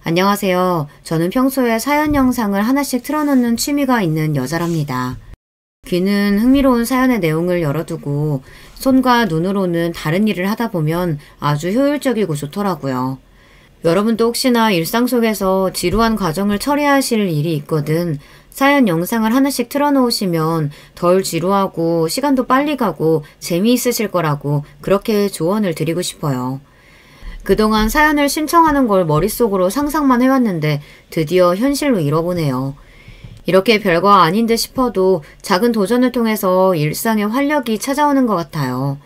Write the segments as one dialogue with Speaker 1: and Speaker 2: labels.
Speaker 1: 안녕하세요. 저는 평소에 사연 영상을 하나씩 틀어놓는 취미가 있는 여자랍니다. 귀는 흥미로운 사연의 내용을 열어두고 손과 눈으로는 다른 일을 하다 보면 아주 효율적이고 좋더라고요. 여러분도 혹시나 일상 속에서 지루한 과정을 처리하실 일이 있거든 사연 영상을 하나씩 틀어놓으시면 덜 지루하고 시간도 빨리 가고 재미있으실 거라고 그렇게 조언을 드리고 싶어요. 그동안 사연을 신청하는 걸 머릿속으로 상상만 해왔는데 드디어 현실로 이뤄보네요. 이렇게 별거 아닌 듯 싶어도 작은 도전을 통해서 일상의 활력이 찾아오는 것 같아요.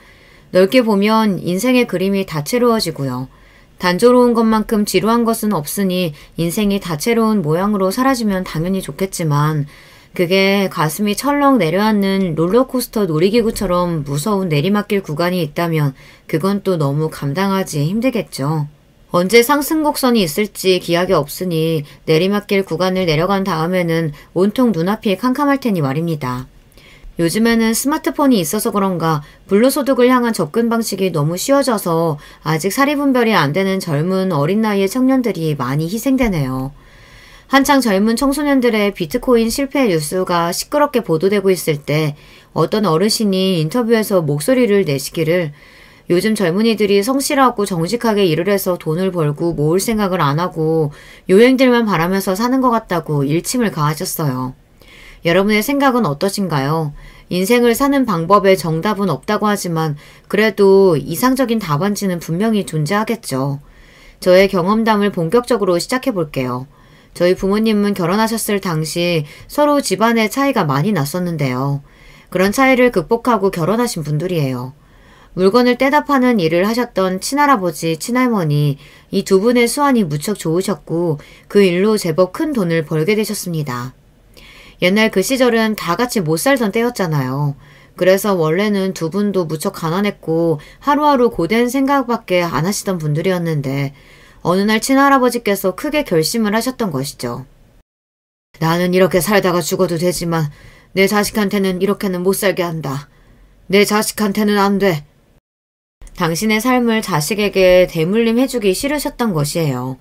Speaker 1: 넓게 보면 인생의 그림이 다채로워지고요. 단조로운 것만큼 지루한 것은 없으니 인생이 다채로운 모양으로 사라지면 당연히 좋겠지만 그게 가슴이 철렁 내려앉는 롤러코스터 놀이기구처럼 무서운 내리막길 구간이 있다면 그건 또 너무 감당하기 힘들겠죠. 언제 상승 곡선이 있을지 기약이 없으니 내리막길 구간을 내려간 다음에는 온통 눈앞이 캄캄할 테니 말입니다. 요즘에는 스마트폰이 있어서 그런가 불로소득을 향한 접근 방식이 너무 쉬워져서 아직 사리분별이 안 되는 젊은 어린 나이의 청년들이 많이 희생되네요. 한창 젊은 청소년들의 비트코인 실패 뉴스가 시끄럽게 보도되고 있을 때 어떤 어르신이 인터뷰에서 목소리를 내시기를 요즘 젊은이들이 성실하고 정직하게 일을 해서 돈을 벌고 모을 생각을 안 하고 요행들만 바라면서 사는 것 같다고 일침을 가하셨어요. 여러분의 생각은 어떠신가요? 인생을 사는 방법에 정답은 없다고 하지만 그래도 이상적인 답안지는 분명히 존재하겠죠. 저의 경험담을 본격적으로 시작해 볼게요. 저희 부모님은 결혼하셨을 당시 서로 집안의 차이가 많이 났었는데요. 그런 차이를 극복하고 결혼하신 분들이에요. 물건을 떼다 파는 일을 하셨던 친할아버지, 친할머니 이 두 분의 수완이 무척 좋으셨고 그 일로 제법 큰 돈을 벌게 되셨습니다. 옛날 그 시절은 다 같이 못 살던 때였잖아요. 그래서 원래는 두 분도 무척 가난했고 하루하루 고된 생각밖에 안 하시던 분들이었는데 어느 날 친할아버지께서 크게 결심을 하셨던 것이죠. 나는 이렇게 살다가 죽어도 되지만 내 자식한테는 이렇게는 못 살게 한다. 내 자식한테는 안 돼. 당신의 삶을 자식에게 대물림 해주기 싫으셨던 것이에요.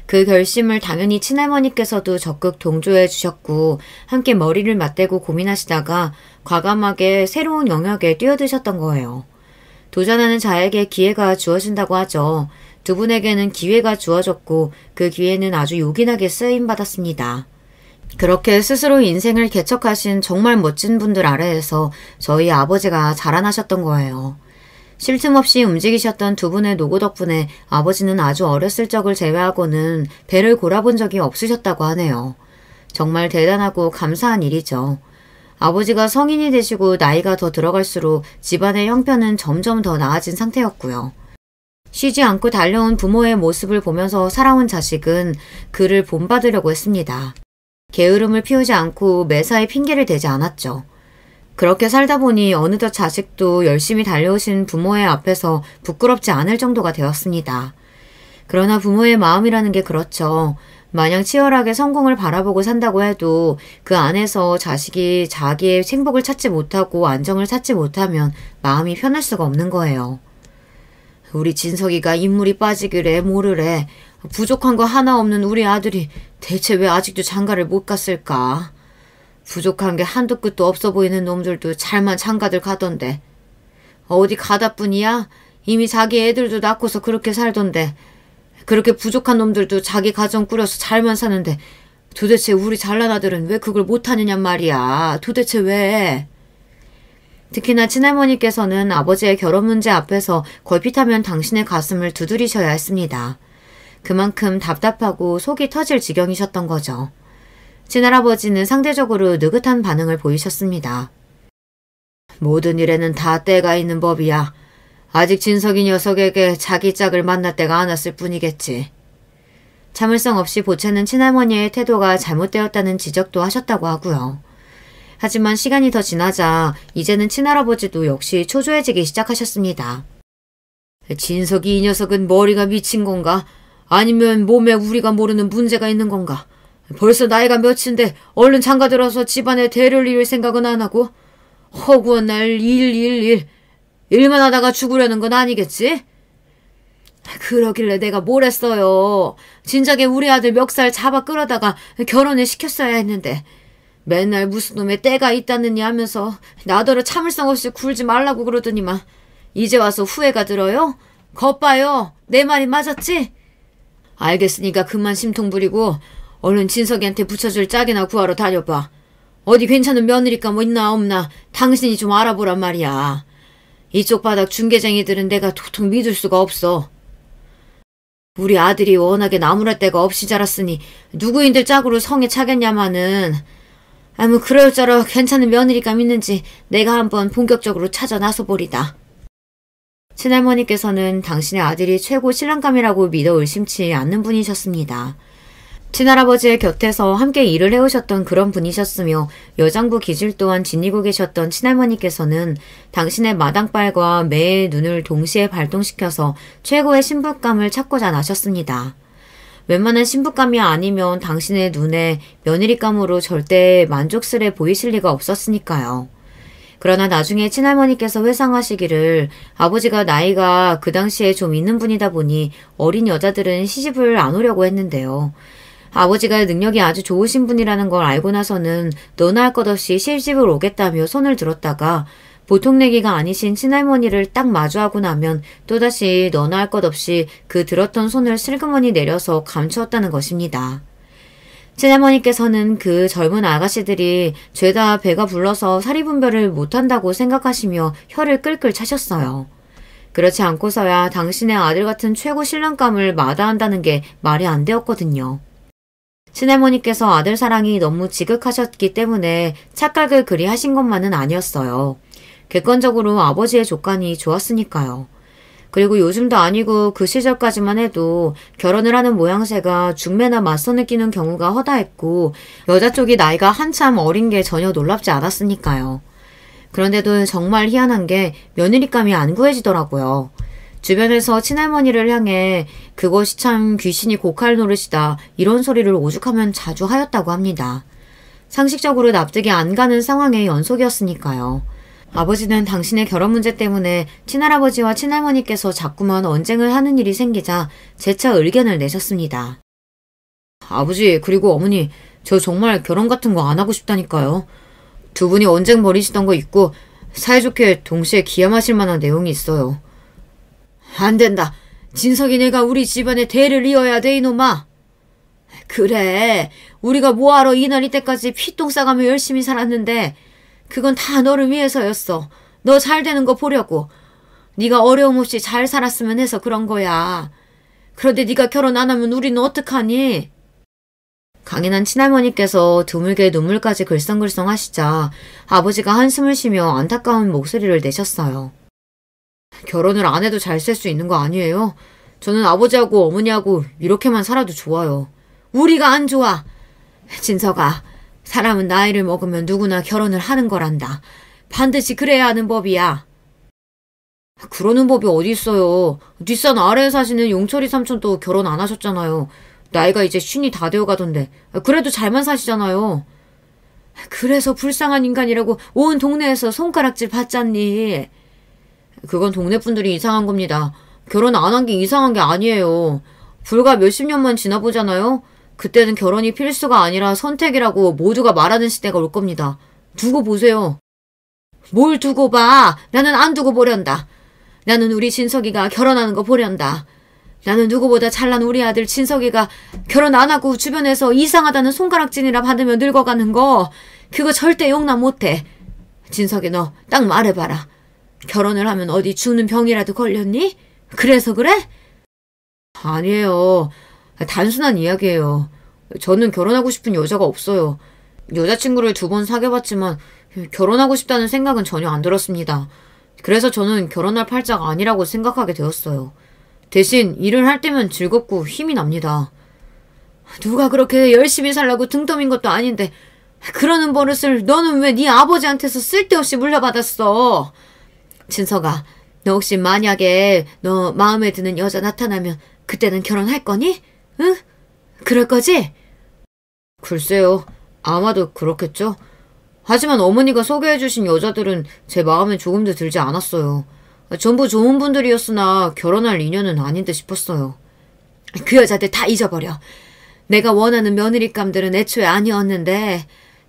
Speaker 1: 그 결심을 당연히 친할머니께서도 적극 동조해 주셨고 함께 머리를 맞대고 고민하시다가 과감하게 새로운 영역에 뛰어드셨던 거예요. 도전하는 자에게 기회가 주어진다고 하죠. 두 분에게는 기회가 주어졌고 그 기회는 아주 요긴하게 쓰임받았습니다. 그렇게 스스로 인생을 개척하신 정말 멋진 분들 아래에서 저희 아버지가 자라나셨던 거예요. 쉴 틈 없이 움직이셨던 두 분의 노고 덕분에 아버지는 아주 어렸을 적을 제외하고는 배를 골아본 적이 없으셨다고 하네요. 정말 대단하고 감사한 일이죠. 아버지가 성인이 되시고 나이가 더 들어갈수록 집안의 형편은 점점 더 나아진 상태였고요. 쉬지 않고 달려온 부모의 모습을 보면서 살아온 자식은 그를 본받으려고 했습니다. 게으름을 피우지 않고 매사에 핑계를 대지 않았죠. 그렇게 살다 보니 어느덧 자식도 열심히 달려오신 부모의 앞에서 부끄럽지 않을 정도가 되었습니다. 그러나 부모의 마음이라는 게 그렇죠. 마냥 치열하게 성공을 바라보고 산다고 해도 그 안에서 자식이 자기의 행복을 찾지 못하고 안정을 찾지 못하면 마음이 편할 수가 없는 거예요. 우리 진석이가 인물이 빠지기래 뭐르래. 부족한 거 하나 없는 우리 아들이 대체 왜 아직도 장가를 못 갔을까? 부족한 게 한도 끝도 없어 보이는 놈들도 잘만 장가들 가던데. 어디 가다뿐이야? 이미 자기 애들도 낳고서 그렇게 살던데. 그렇게 부족한 놈들도 자기 가정 꾸려서 잘만 사는데 도대체 우리 잘난 아들은 왜 그걸 못하느냔 말이야. 도대체 왜? 특히나 친할머니께서는 아버지의 결혼 문제 앞에서 걸핏하면 당신의 가슴을 두드리셔야 했습니다. 그만큼 답답하고 속이 터질 지경이셨던 거죠. 친할아버지는 상대적으로 느긋한 반응을 보이셨습니다. 모든 일에는 다 때가 있는 법이야. 아직 진석이 녀석에게 자기 짝을 만날 때가 안 왔을 뿐이겠지. 참을성 없이 보채는 친할머니의 태도가 잘못되었다는 지적도 하셨다고 하고요. 하지만 시간이 더 지나자 이제는 친할아버지도 역시 초조해지기 시작하셨습니다. 진석이 이 녀석은 머리가 미친 건가? 아니면 몸에 우리가 모르는 문제가 있는 건가? 벌써 나이가 몇인데 얼른 장가들어서 집안에 대를 이을 생각은 안 하고 허구한 날 일만 하다가 죽으려는 건 아니겠지? 그러길래 내가 뭘 했어요. 진작에 우리 아들 멱살 잡아 끌어다가 결혼을 시켰어야 했는데 맨날 무슨 놈의 때가 있다느니 하면서 나더러 참을성 없이 굴지 말라고 그러더니만 이제 와서 후회가 들어요? 겉봐요. 내 말이 맞았지? 알겠으니까 그만 심통 부리고 얼른 진석이한테 붙여줄 짝이나 구하러 다녀봐. 어디 괜찮은 며느리가 뭐 있나 없나 당신이 좀 알아보란 말이야. 이쪽 바닥 중개쟁이들은 내가 도통 믿을 수가 없어. 우리 아들이 워낙에 나무랄 데가 없이 자랐으니 누구인들 짝으로 성에 차겠냐마는 뭐 그럴저럴 괜찮은 며느리가 있는지 내가 한번 본격적으로 찾아 나서보리다. 친할머니께서는 당신의 아들이 최고 신랑감이라고 믿어 의심치 않는 분이셨습니다. 친할아버지의 곁에서 함께 일을 해오셨던 그런 분이셨으며 여장부 기질 또한 지니고 계셨던 친할머니께서는 당신의 마당발과 매의 눈을 동시에 발동시켜서 최고의 신부감을 찾고자 나셨습니다. 웬만한 신부감이 아니면 당신의 눈에 며느리감으로 절대 만족스레 보이실 리가 없었으니까요. 그러나 나중에 친할머니께서 회상하시기를 아버지가 나이가 그 당시에 좀 있는 분이다 보니 어린 여자들은 시집을 안 오려고 했는데요. 아버지가 능력이 아주 좋으신 분이라는 걸 알고 나서는 너나 할 것 없이 시집을 오겠다며 손을 들었다가 보통 내기가 아니신 친할머니를 딱 마주하고 나면 또다시 너나 할 것 없이 그 들었던 손을 슬그머니 내려서 감추었다는 것입니다. 친할머니께서는 그 젊은 아가씨들이 죄다 배가 불러서 사리분별을 못한다고 생각하시며 혀를 끌끌 차셨어요. 그렇지 않고서야 당신의 아들 같은 최고 신랑감을 마다한다는 게 말이 안 되었거든요. 친할머니께서 아들 사랑이 너무 지극하셨기 때문에 착각을 그리 하신 것만은 아니었어요. 객관적으로 아버지의 조건이 좋았으니까요. 그리고 요즘도 아니고 그 시절까지만 해도 결혼을 하는 모양새가 중매나 맞선을 끼는 경우가 허다했고 여자 쪽이 나이가 한참 어린 게 전혀 놀랍지 않았으니까요. 그런데도 정말 희한한 게 며느리감이 안 구해지더라고요. 주변에서 친할머니를 향해 그것이 참 귀신이 고칼 노릇이다 이런 소리를 오죽하면 자주 하였다고 합니다. 상식적으로 납득이 안 가는 상황의 연속이었으니까요. 아버지는 당신의 결혼 문제 때문에 친할아버지와 친할머니께서 자꾸만 언쟁을 하는 일이 생기자 재차 의견을 내셨습니다. 아버지 그리고 어머니 저 정말 결혼 같은 거 안 하고 싶다니까요. 두 분이 언쟁 벌이시던 거 있고 사이좋게 동시에 기함하실 만한 내용이 있어요. 안 된다. 진석이네가 우리 집안의 대를 이어야 돼 이놈아. 그래 우리가 뭐하러 이날 이때까지 피똥 싸가며 열심히 살았는데 그건 다 너를 위해서였어. 너 잘 되는 거 보려고. 네가 어려움 없이 잘 살았으면 해서 그런 거야. 그런데 네가 결혼 안 하면 우리는 어떡하니? 강인한 친할머니께서 드물게 눈물까지 글썽글썽 하시자 아버지가 한숨을 쉬며 안타까운 목소리를 내셨어요. 결혼을 안 해도 잘 살 수 있는 거 아니에요? 저는 아버지하고 어머니하고 이렇게만 살아도 좋아요. 우리가 안 좋아. 진석아, 사람은 나이를 먹으면 누구나 결혼을 하는 거란다. 반드시 그래야 하는 법이야. 그러는 법이 어디 있어요. 뒷산 아래에 사시는 용철이 삼촌도 결혼 안 하셨잖아요. 나이가 이제 50이 다 되어 가던데. 그래도 잘만 사시잖아요. 그래서 불쌍한 인간이라고 온 동네에서 손가락질 받잖니. 그건 동네 분들이 이상한 겁니다. 결혼 안 한 게 이상한 게 아니에요. 불과 몇십 년만 지나보잖아요. 그때는 결혼이 필수가 아니라 선택이라고 모두가 말하는 시대가 올 겁니다. 두고 보세요. 뭘 두고 봐. 나는 안 두고 보련다. 나는 우리 진석이가 결혼하는 거 보련다. 나는 누구보다 잘난 우리 아들 진석이가 결혼 안 하고 주변에서 이상하다는 손가락질이나 받으며 늙어가는 거 그거 절대 용납 못해. 진석이 너 딱 말해봐라. 결혼을 하면 어디 죽는 병이라도 걸렸니? 그래서 그래? 아니에요. 단순한 이야기예요. 저는 결혼하고 싶은 여자가 없어요. 여자친구를 2번 사귀어봤지만 결혼하고 싶다는 생각은 전혀 안 들었습니다. 그래서 저는 결혼할 팔자가 아니라고 생각하게 되었어요. 대신 일을 할 때면 즐겁고 힘이 납니다. 누가 그렇게 열심히 살라고 등 떠민 것도 아닌데 그러는 버릇을 너는 왜 네 아버지한테서 쓸데없이 물려받았어? 진석아, 너 혹시 만약에 너 마음에 드는 여자 나타나면 그때는 결혼할 거니? 응? 그럴 거지? 글쎄요. 아마도 그렇겠죠. 하지만 어머니가 소개해주신 여자들은 제 마음에 조금도 들지 않았어요. 전부 좋은 분들이었으나 결혼할 인연은 아닌 듯 싶었어요. 그 여자들 다 잊어버려. 내가 원하는 며느리감들은 애초에 아니었는데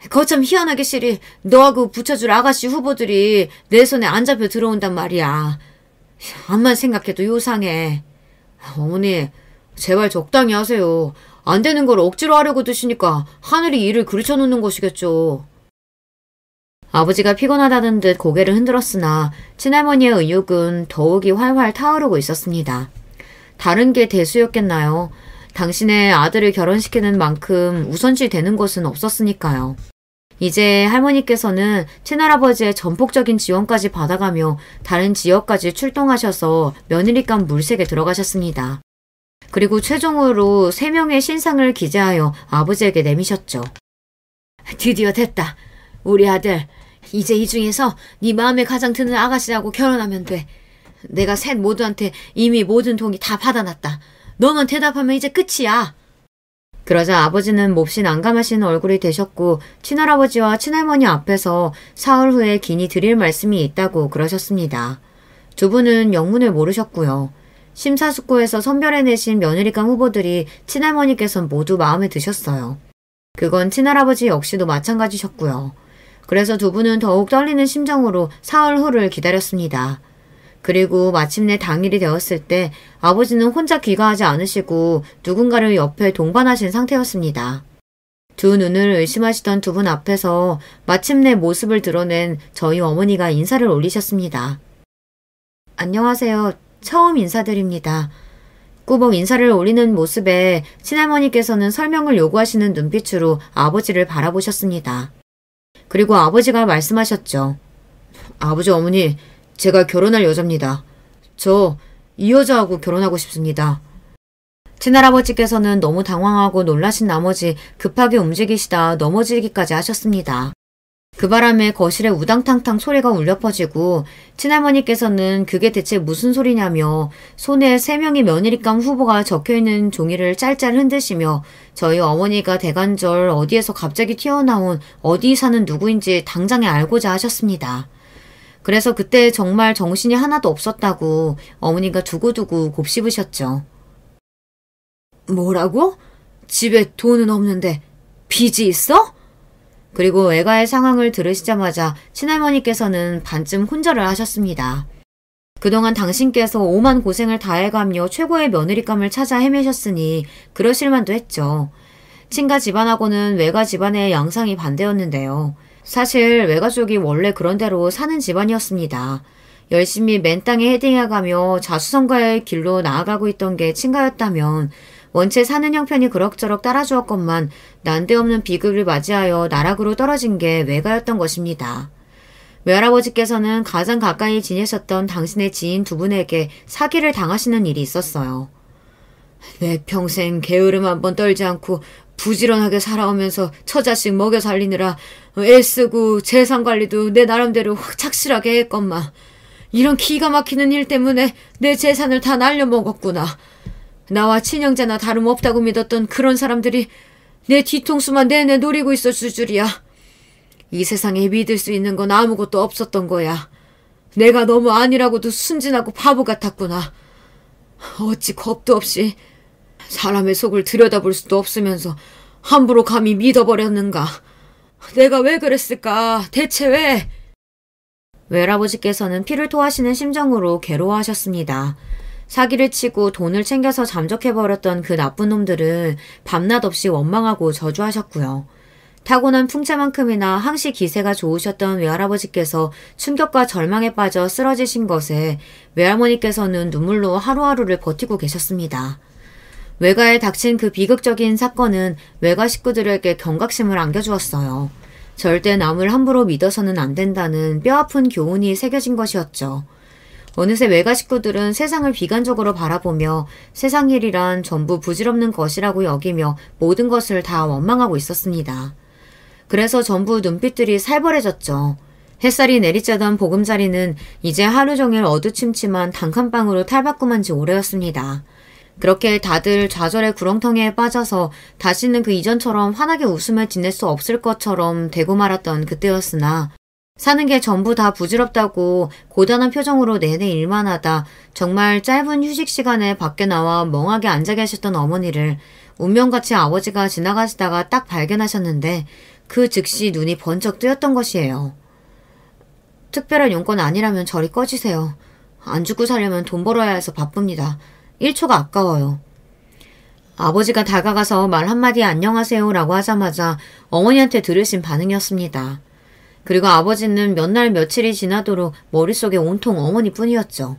Speaker 1: 거참 희한하게 실이 너하고 붙여줄 아가씨 후보들이 내 손에 안 잡혀 들어온단 말이야. 암만 생각해도 요상해. 어머니, 제발 적당히 하세요. 안 되는 걸 억지로 하려고 드시니까 하늘이 일을 그르쳐 놓는 것이겠죠. 아버지가 피곤하다는 듯 고개를 흔들었으나 친할머니의 의욕은 더욱이 활활 타오르고 있었습니다. 다른 게 대수였겠나요? 당신의 아들을 결혼시키는 만큼 우선시 되는 것은 없었으니까요. 이제 할머니께서는 친할아버지의 전폭적인 지원까지 받아가며 다른 지역까지 출동하셔서 며느리감 물색에 들어가셨습니다. 그리고 최종으로 3명의 신상을 기재하여 아버지에게 내미셨죠. 드디어 됐다. 우리 아들, 이제 이 중에서 네 마음에 가장 드는 아가씨하고 결혼하면 돼. 내가 셋 모두한테 이미 모든 동의 다 받아놨다. 너만 대답하면 이제 끝이야. 그러자 아버지는 몹시 난감하신 얼굴이 되셨고 친할아버지와 친할머니 앞에서 사흘 후에 긴히 드릴 말씀이 있다고 그러셨습니다. 두 분은 영문을 모르셨고요. 심사숙고해서 선별해내신 며느리감 후보들이 친할머니께선 모두 마음에 드셨어요. 그건 친할아버지 역시도 마찬가지셨고요. 그래서 두 분은 더욱 떨리는 심정으로 사흘 후를 기다렸습니다. 그리고 마침내 당일이 되었을 때 아버지는 혼자 귀가하지 않으시고 누군가를 옆에 동반하신 상태였습니다. 두 눈을 의심하시던 두 분 앞에서 마침내 모습을 드러낸 저희 어머니가 인사를 올리셨습니다. 안녕하세요. 처음 인사드립니다. 꾸벅 인사를 올리는 모습에 친할머니께서는 설명을 요구하시는 눈빛으로 아버지를 바라보셨습니다. 그리고 아버지가 말씀하셨죠. 아버지, 어머니, 제가 결혼할 여자입니다. 저 이 여자하고 결혼하고 싶습니다. 친할아버지께서는 너무 당황하고 놀라신 나머지 급하게 움직이시다 넘어지기까지 하셨습니다. 그 바람에 거실에 우당탕탕 소리가 울려 퍼지고 친할머니께서는 그게 대체 무슨 소리냐며 손에 3명의 며느리감 후보가 적혀있는 종이를 짤짤 흔드시며 저희 어머니가 대간절 어디에서 갑자기 튀어나온 어디 사는 누구인지 당장에 알고자 하셨습니다. 그래서 그때 정말 정신이 하나도 없었다고 어머니가 두고두고 곱씹으셨죠. 뭐라고? 집에 돈은 없는데 빚이 있어? 그리고 외가의 상황을 들으시자마자 친할머니께서는 반쯤 혼절을 하셨습니다. 그동안 당신께서 오만 고생을 다해가며 최고의 며느리감을 찾아 헤매셨으니 그러실 만도 했죠. 친가 집안하고는 외가 집안의 양상이 반대였는데요. 사실 외가족이 원래 그런 대로 사는 집안이었습니다. 열심히 맨 땅에 헤딩해가며 자수성가의 길로 나아가고 있던 게 친가였다면 원체 사는 형편이 그럭저럭 따라주었건만 난데없는 비극을 맞이하여 나락으로 떨어진 게 외가였던 것입니다. 외할아버지께서는 가장 가까이 지내셨던 당신의 지인 두 분에게 사기를 당하시는 일이 있었어요. 내 평생 게으름 한번 떨지 않고 부지런하게 살아오면서 처자식 먹여 살리느라 애쓰고 재산관리도 내 나름대로 착실하게 했건만 이런 기가 막히는 일 때문에 내 재산을 다 날려먹었구나. 나와 친형제나 다름없다고 믿었던 그런 사람들이 내 뒤통수만 내내 노리고 있었을 줄이야. 이 세상에 믿을 수 있는 건 아무것도 없었던 거야. 내가 너무 아니라고도 순진하고 바보 같았구나. 어찌 겁도 없이 사람의 속을 들여다볼 수도 없으면서 함부로 감히 믿어버렸는가. 내가 왜 그랬을까? 대체 왜? 외할아버지께서는 피를 토하시는 심정으로 괴로워하셨습니다. 사기를 치고 돈을 챙겨서 잠적해버렸던 그 나쁜 놈들은 밤낮 없이 원망하고 저주하셨고요. 타고난 풍채만큼이나 항시 기세가 좋으셨던 외할아버지께서 충격과 절망에 빠져 쓰러지신 것에 외할머니께서는 눈물로 하루하루를 버티고 계셨습니다. 외가에 닥친 그 비극적인 사건은 외가 식구들에게 경각심을 안겨주었어요. 절대 남을 함부로 믿어서는 안 된다는 뼈아픈 교훈이 새겨진 것이었죠. 어느새 외가 식구들은 세상을 비관적으로 바라보며 세상 일이란 전부 부질없는 것이라고 여기며 모든 것을 다 원망하고 있었습니다. 그래서 전부 눈빛들이 살벌해졌죠. 햇살이 내리쬐던 보금자리는 이제 하루 종일 어두침침한 단칸방으로 탈바꿈한 지 오래였습니다. 그렇게 다들 좌절의 구렁텅이에 빠져서 다시는 그 이전처럼 환하게 웃으며 지낼 수 없을 것처럼 되고 말았던 그때였으나 사는 게 전부 다 부질없다고 고단한 표정으로 내내 일만 하다 정말 짧은 휴식 시간에 밖에 나와 멍하게 앉아 계셨던 어머니를 운명같이 아버지가 지나가시다가 딱 발견하셨는데 그 즉시 눈이 번쩍 뜨였던 것이에요. 특별한 용건 아니라면 저리 꺼지세요. 안 죽고 살려면 돈 벌어야 해서 바쁩니다. 1초가 아까워요. 아버지가 다가가서 말 한마디 안녕하세요 라고 하자마자 어머니한테 들으신 반응이었습니다. 그리고 아버지는 몇 날 며칠이 지나도록 머릿속에 온통 어머니뿐이었죠.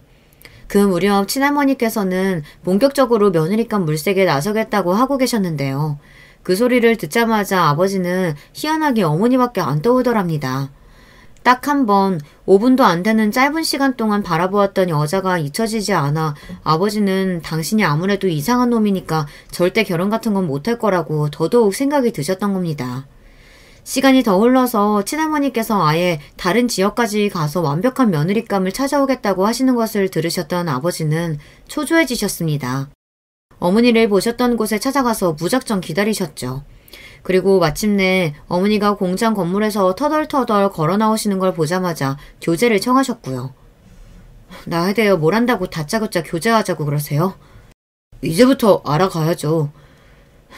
Speaker 1: 그 무렵 친할머니께서는 본격적으로 며느리감 물색에 나서겠다고 하고 계셨는데요. 그 소리를 듣자마자 아버지는 희한하게 어머니밖에 안 떠오더랍니다. 딱 한 번 5분도 안 되는 짧은 시간 동안 바라보았던 여자가 잊혀지지 않아 아버지는 당신이 아무래도 이상한 놈이니까 절대 결혼 같은 건 못할 거라고 더더욱 생각이 드셨던 겁니다. 시간이 더 흘러서 친할머니께서 아예 다른 지역까지 가서 완벽한 며느리감을 찾아오겠다고 하시는 것을 들으셨던 아버지는 초조해지셨습니다. 어머니를 보셨던 곳에 찾아가서 무작정 기다리셨죠. 그리고 마침내 어머니가 공장 건물에서 터덜터덜 걸어 나오시는 걸 보자마자 교제를 청하셨고요. 나에 대해 뭘 안다고 다짜고짜 교제하자고 그러세요? 이제부터 알아가야죠.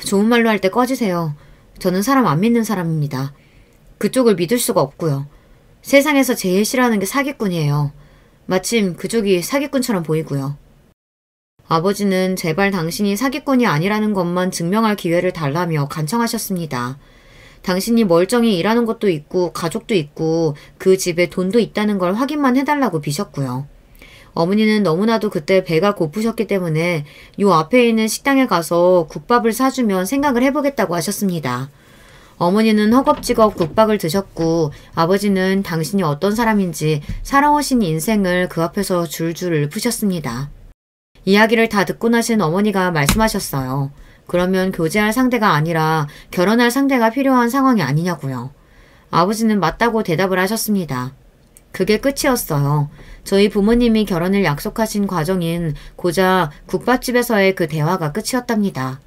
Speaker 1: 좋은 말로 할 때 꺼지세요. 저는 사람 안 믿는 사람입니다. 그쪽을 믿을 수가 없고요. 세상에서 제일 싫어하는 게 사기꾼이에요. 마침 그쪽이 사기꾼처럼 보이고요. 아버지는 제발 당신이 사기꾼이 아니라는 것만 증명할 기회를 달라며 간청하셨습니다. 당신이 멀쩡히 일하는 것도 있고 가족도 있고 그 집에 돈도 있다는 걸 확인만 해달라고 비셨고요. 어머니는 너무나도 그때 배가 고프셨기 때문에 요 앞에 있는 식당에 가서 국밥을 사주면 생각을 해보겠다고 하셨습니다. 어머니는 허겁지겁 국밥을 드셨고 아버지는 당신이 어떤 사람인지 살아오신 인생을 그 앞에서 줄줄 읊으셨습니다. 이야기를 다 듣고 나신 어머니가 말씀하셨어요. 그러면 교제할 상대가 아니라 결혼할 상대가 필요한 상황이 아니냐고요. 아버지는 맞다고 대답을 하셨습니다. 그게 끝이었어요. 저희 부모님이 결혼을 약속하신 과정인 고작 국밥집에서의 그 대화가 끝이었답니다.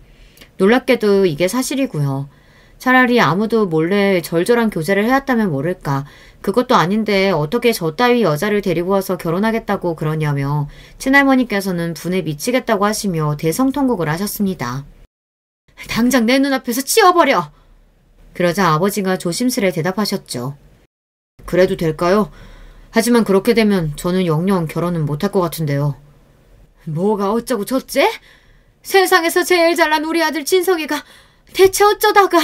Speaker 1: 놀랍게도 이게 사실이고요. 차라리 아무도 몰래 절절한 교제를 해왔다면 모를까. 그것도 아닌데 어떻게 저 따위 여자를 데리고 와서 결혼하겠다고 그러냐며 친할머니께서는 분에 미치겠다고 하시며 대성통곡을 하셨습니다. 당장 내 눈앞에서 치워버려! 그러자 아버지가 조심스레 대답하셨죠. 그래도 될까요? 하지만 그렇게 되면 저는 영영 결혼은 못할 것 같은데요. 뭐가 어쩌고 저째? 세상에서 제일 잘난 우리 아들 진석이가 대체 어쩌다가...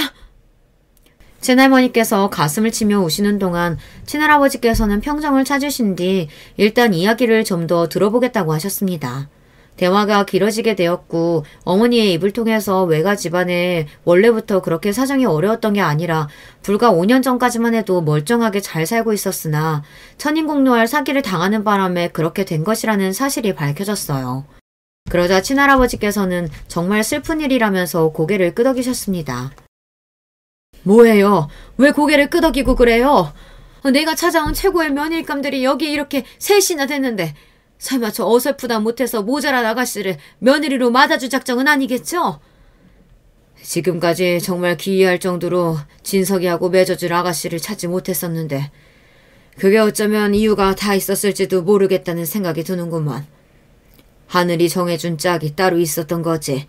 Speaker 1: 친할머니께서 가슴을 치며 우시는 동안 친할아버지께서는 평정을 찾으신 뒤 일단 이야기를 좀 더 들어보겠다고 하셨습니다. 대화가 길어지게 되었고 어머니의 입을 통해서 외가 집안에 원래부터 그렇게 사정이 어려웠던 게 아니라 불과 5년 전까지만 해도 멀쩡하게 잘 살고 있었으나 천인공노할 사기를 당하는 바람에 그렇게 된 것이라는 사실이 밝혀졌어요. 그러자 친할아버지께서는 정말 슬픈 일이라면서 고개를 끄덕이셨습니다. 뭐예요? 왜 고개를 끄덕이고 그래요? 내가 찾아온 최고의 며느리감들이 여기 이렇게 셋이나 됐는데 설마 저 어설프다 못해서 모자란 아가씨를 며느리로 맞아줄 작정은 아니겠죠? 지금까지 정말 기이할 정도로 진석이하고 맺어줄 아가씨를 찾지 못했었는데 그게 어쩌면 이유가 다 있었을지도 모르겠다는 생각이 드는구만. 하늘이 정해준 짝이 따로 있었던 거지.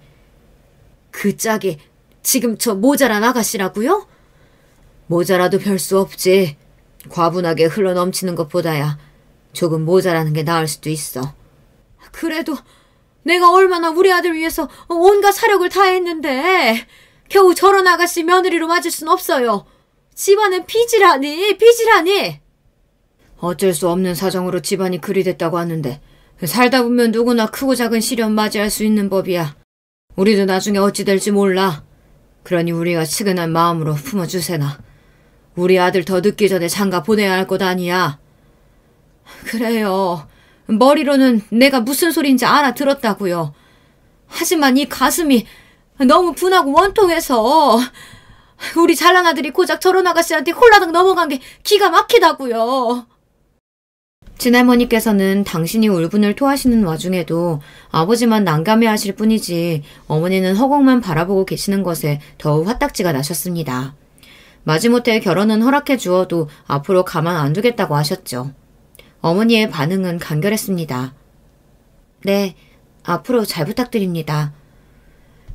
Speaker 1: 그 짝이 지금 저 모자란 아가씨라고요? 모자라도 별 수 없지. 과분하게 흘러넘치는 것보다야 조금 모자라는 게 나을 수도 있어. 그래도 내가 얼마나 우리 아들 위해서 온갖 사력을 다했는데 겨우 저런 아가씨 며느리로 맞을 순 없어요. 집안은 빚이라니. 어쩔 수 없는 사정으로 집안이 그리 됐다고 하는데 살다 보면 누구나 크고 작은 시련 맞이할 수 있는 법이야. 우리도 나중에 어찌 될지 몰라. 그러니 우리가 측은한 마음으로 품어주세나. 우리 아들 더 늦기 전에 장가 보내야 할 것 아니야. 그래요. 머리로는 내가 무슨 소린지 알아들었다고요. 하지만 이 가슴이 너무 분하고 원통해서 우리 잘난 아들이 고작 저런 아가씨한테 홀라당 넘어간 게 기가 막히다고요. 친할머니께서는 당신이 울분을 토하시는 와중에도 아버지만 난감해하실 뿐이지 어머니는 허공만 바라보고 계시는 것에 더욱 화딱지가 나셨습니다. 마지못해 결혼은 허락해 주어도 앞으로 가만 안 두겠다고 하셨죠. 어머니의 반응은 간결했습니다. 네, 앞으로 잘 부탁드립니다.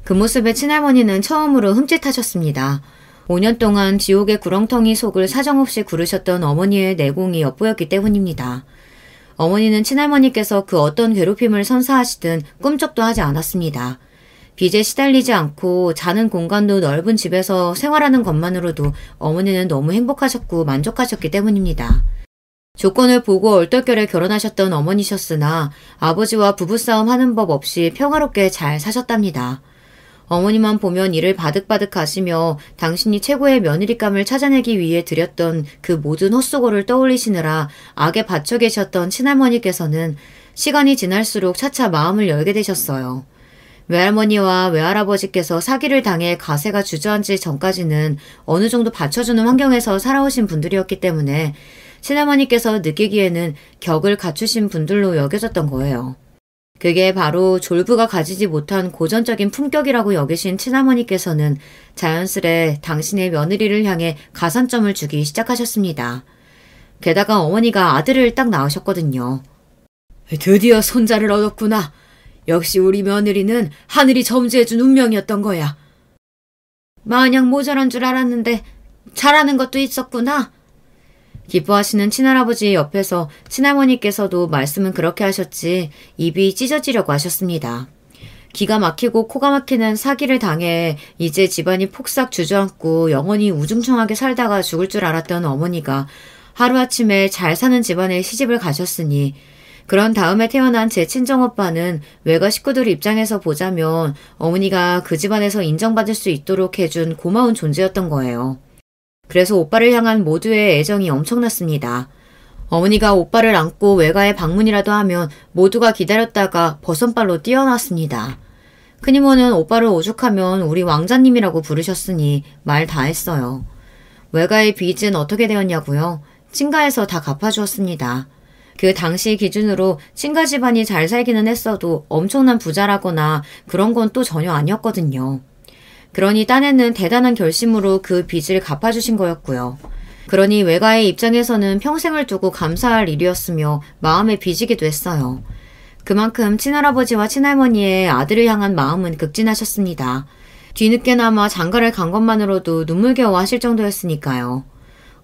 Speaker 1: 그 모습에 친할머니는 처음으로 흠칫하셨습니다. 5년 동안 지옥의 구렁텅이 속을 사정없이 구르셨던 어머니의 내공이 엿보였기 때문입니다. 어머니는 친할머니께서 그 어떤 괴롭힘을 선사하시든 꿈쩍도 하지 않았습니다. 빚에 시달리지 않고 자는 공간도 넓은 집에서 생활하는 것만으로도 어머니는 너무 행복하셨고 만족하셨기 때문입니다. 조건을 보고 얼떨결에 결혼하셨던 어머니셨으나 아버지와 부부싸움 하는 법 없이 평화롭게 잘 사셨답니다. 어머니만 보면 이를 바득바득 하시며 당신이 최고의 며느리감을 찾아내기 위해 드렸던 그 모든 헛수고를 떠올리시느라 악에 받쳐 계셨던 친할머니께서는 시간이 지날수록 차차 마음을 열게 되셨어요. 외할머니와 외할아버지께서 사기를 당해 가세가 주저앉기 전까지는 어느 정도 받쳐주는 환경에서 살아오신 분들이었기 때문에 친할머니께서 느끼기에는 격을 갖추신 분들로 여겨졌던 거예요. 그게 바로 졸부가 가지지 못한 고전적인 품격이라고 여기신 친할머니께서는 자연스레 당신의 며느리를 향해 가산점을 주기 시작하셨습니다. 게다가 어머니가 아들을 딱 낳으셨거든요. 드디어 손자를 얻었구나. 역시 우리 며느리는 하늘이 점지해준 운명이었던 거야. 마냥 모자란 줄 알았는데 잘하는 것도 있었구나. 기뻐하시는 친할아버지 옆에서 친할머니께서도 말씀은 그렇게 하셨지 입이 찢어지려고 하셨습니다. 기가 막히고 코가 막히는 사기를 당해 이제 집안이 폭삭 주저앉고 영원히 우중충하게 살다가 죽을 줄 알았던 어머니가 하루아침에 잘 사는 집안에 시집을 가셨으니 그런 다음에 태어난 제 친정오빠는 외가 식구들 입장에서 보자면 어머니가 그 집안에서 인정받을 수 있도록 해준 고마운 존재였던 거예요. 그래서 오빠를 향한 모두의 애정이 엄청났습니다. 어머니가 오빠를 안고 외가에 방문이라도 하면 모두가 기다렸다가 버선발로 뛰어났습니다. 큰이모는 오빠를 오죽하면 우리 왕자님이라고 부르셨으니 말 다 했어요. 외가의 빚은 어떻게 되었냐고요? 친가에서 다 갚아주었습니다. 그 당시 기준으로 친가 집안이 잘 살기는 했어도 엄청난 부자라거나 그런 건 또 전혀 아니었거든요. 그러니 딴에는 대단한 결심으로 그 빚을 갚아주신 거였고요. 그러니 외가의 입장에서는 평생을 두고 감사할 일이었으며 마음에 빚이기도 했어요. 그만큼 친할아버지와 친할머니의 아들을 향한 마음은 극진하셨습니다. 뒤늦게나마 장가를 간 것만으로도 눈물겨워 하실 정도였으니까요.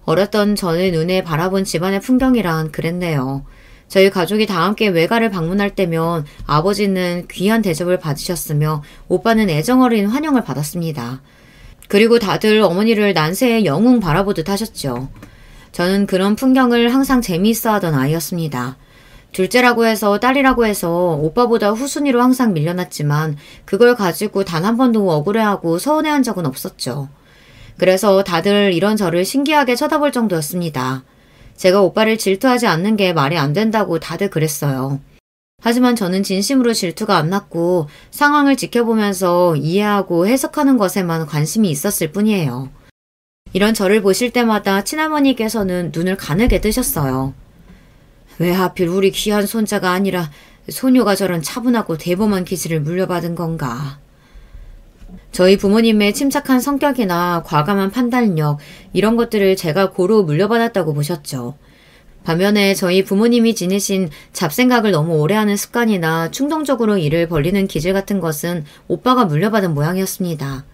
Speaker 1: 어렸던 저의 눈에 바라본 집안의 풍경이란 그랬네요. 저희 가족이 다 함께 외가를 방문할 때면 아버지는 귀한 대접을 받으셨으며 오빠는 애정어린 환영을 받았습니다. 그리고 다들 어머니를 난세의 영웅 바라보듯 하셨죠. 저는 그런 풍경을 항상 재미있어 하던 아이였습니다. 둘째라고 해서 딸이라고 해서 오빠보다 후순위로 항상 밀려났지만 그걸 가지고 단 한 번도 억울해하고 서운해한 적은 없었죠. 그래서 다들 이런 저를 신기하게 쳐다볼 정도였습니다. 제가 오빠를 질투하지 않는 게 말이 안 된다고 다들 그랬어요. 하지만 저는 진심으로 질투가 안 났고 상황을 지켜보면서 이해하고 해석하는 것에만 관심이 있었을 뿐이에요. 이런 저를 보실 때마다 친할머니께서는 눈을 가늘게 뜨셨어요. 왜 하필 우리 귀한 손자가 아니라 소녀가 저런 차분하고 대범한 기질을 물려받은 건가. 저희 부모님의 침착한 성격이나 과감한 판단력 이런 것들을 제가 고루 물려받았다고 보셨죠. 반면에 저희 부모님이 지니신 잡생각을 너무 오래 하는 습관이나 충동적으로 일을 벌리는 기질 같은 것은 오빠가 물려받은 모양이었습니다.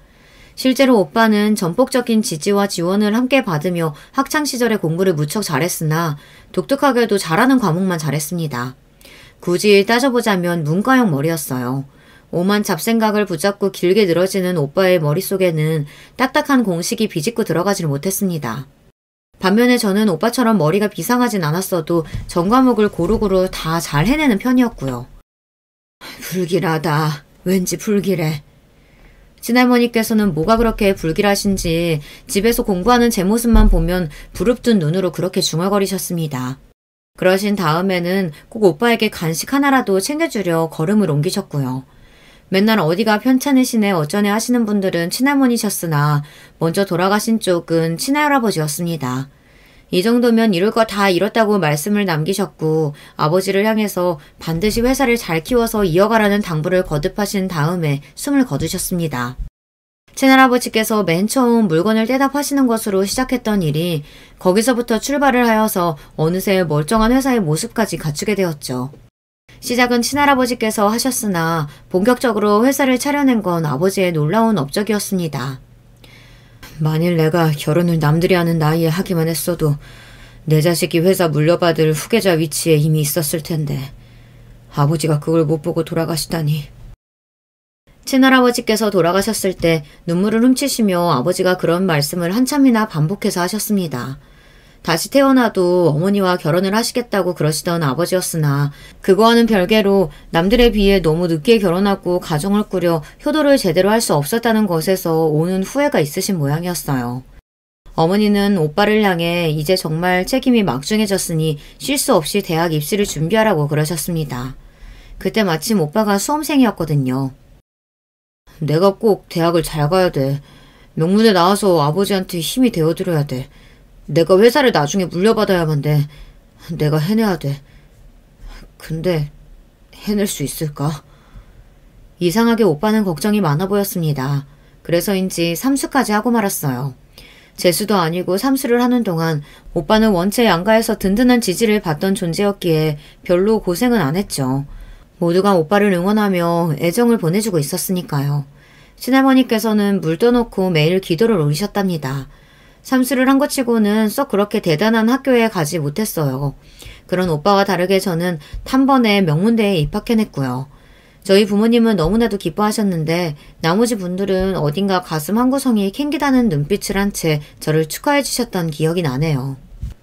Speaker 1: 실제로 오빠는 전폭적인 지지와 지원을 함께 받으며 학창시절에 공부를 무척 잘했으나 독특하게도 잘하는 과목만 잘했습니다. 굳이 따져보자면 문과형 머리였어요. 오만 잡생각을 붙잡고 길게 늘어지는 오빠의 머릿속에는 딱딱한 공식이 비집고 들어가지를 못했습니다. 반면에 저는 오빠처럼 머리가 비상하진 않았어도 전 과목을 고루고루 다 잘 해내는 편이었고요. 불길하다. 왠지 불길해. 친할머니께서는 뭐가 그렇게 불길하신지 집에서 공부하는 제 모습만 보면 부릅뜬 눈으로 그렇게 중얼거리셨습니다. 그러신 다음에는 꼭 오빠에게 간식 하나라도 챙겨주려 걸음을 옮기셨고요. 맨날 어디가 편찮으시네 어쩌네 하시는 분들은 친할머니셨으나 먼저 돌아가신 쪽은 친할아버지였습니다. 이 정도면 이룰 거 다 이뤘다고 말씀을 남기셨고 아버지를 향해서 반드시 회사를 잘 키워서 이어가라는 당부를 거듭하신 다음에 숨을 거두셨습니다. 친할아버지께서 맨 처음 물건을 떼다 파시는 것으로 시작했던 일이 거기서부터 출발을 하여서 어느새 멀쩡한 회사의 모습까지 갖추게 되었죠. 시작은 친할아버지께서 하셨으나 본격적으로 회사를 차려낸 건 아버지의 놀라운 업적이었습니다. 만일 내가 결혼을 남들이 하는 나이에 하기만 했어도 내 자식이 회사 물려받을 후계자 위치에 이미 있었을 텐데 아버지가 그걸 못 보고 돌아가시다니. 친할아버지께서 돌아가셨을 때 눈물을 훔치시며 아버지가 그런 말씀을 한참이나 반복해서 하셨습니다. 다시 태어나도 어머니와 결혼을 하시겠다고 그러시던 아버지였으나 그거와는 별개로 남들에 비해 너무 늦게 결혼하고 가정을 꾸려 효도를 제대로 할 수 없었다는 것에서 오는 후회가 있으신 모양이었어요. 어머니는 오빠를 향해 이제 정말 책임이 막중해졌으니 쉴 수 없이 대학 입시를 준비하라고 그러셨습니다. 그때 마침 오빠가 수험생이었거든요. 내가 꼭 대학을 잘 가야 돼. 명문대 나와서 아버지한테 힘이 되어드려야 돼. 내가 회사를 나중에 물려받아야만 돼. 내가 해내야 돼. 근데 해낼 수 있을까? 이상하게 오빠는 걱정이 많아 보였습니다. 그래서인지 삼수까지 하고 말았어요. 재수도 아니고 삼수를 하는 동안 오빠는 원체 양가에서 든든한 지지를 받던 존재였기에 별로 고생은 안 했죠. 모두가 오빠를 응원하며 애정을 보내주고 있었으니까요. 친할머니께서는 물 떠놓고 매일 기도를 올리셨답니다. 삼수를 한 것 치고는 썩 그렇게 대단한 학교에 가지 못했어요. 그런 오빠와 다르게 저는 단번에 명문대에 입학해냈고요. 저희 부모님은 너무나도 기뻐하셨는데 나머지 분들은 어딘가 가슴 한구석이 캥기다는 눈빛을 한 채 저를 축하해 주셨던 기억이 나네요.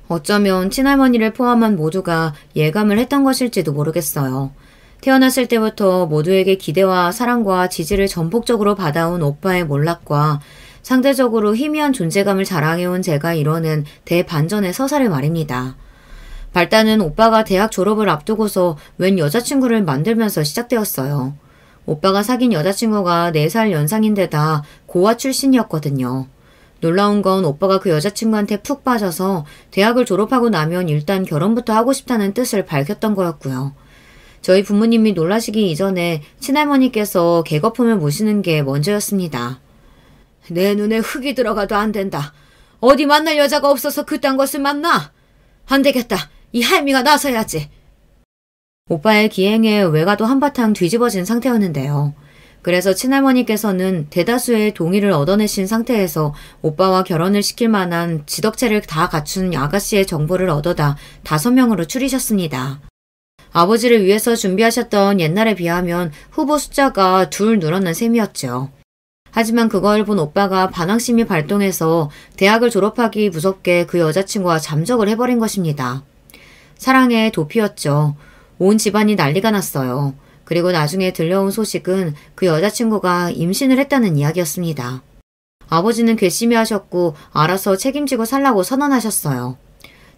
Speaker 1: 어쩌면 친할머니를 포함한 모두가 예감을 했던 것일지도 모르겠어요. 태어났을 때부터 모두에게 기대와 사랑과 지지를 전폭적으로 받아온 오빠의 몰락과 상대적으로 희미한 존재감을 자랑해온 제가 이뤄낸 대반전의 서사를 말입니다. 발단은 오빠가 대학 졸업을 앞두고서 웬 여자친구를 만들면서 시작되었어요. 오빠가 사귄 여자친구가 4살 연상인데다 고아 출신이었거든요. 놀라운 건 오빠가 그 여자친구한테 푹 빠져서 대학을 졸업하고 나면 일단 결혼부터 하고 싶다는 뜻을 밝혔던 거였고요. 저희 부모님이 놀라시기 이전에 친할머니께서 개거품을 모시는 게 먼저였습니다. 내 눈에 흙이 들어가도 안 된다. 어디 만날 여자가 없어서 그딴 것을 만나? 안 되겠다. 이 할미가 나서야지. 오빠의 기행에 외가도 한바탕 뒤집어진 상태였는데요. 그래서 친할머니께서는 대다수의 동의를 얻어내신 상태에서 오빠와 결혼을 시킬 만한 지덕체를 다 갖춘 아가씨의 정보를 얻어다 5명으로 추리셨습니다. 아버지를 위해서 준비하셨던 옛날에 비하면 후보 숫자가 2 늘어난 셈이었죠. 하지만 그걸 본 오빠가 반항심이 발동해서 대학을 졸업하기 무섭게 그 여자친구와 잠적을 해버린 것입니다. 사랑의 도피였죠. 온 집안이 난리가 났어요. 그리고 나중에 들려온 소식은 그 여자친구가 임신을 했다는 이야기였습니다. 아버지는 괘씸히 하셨고 알아서 책임지고 살라고 선언하셨어요.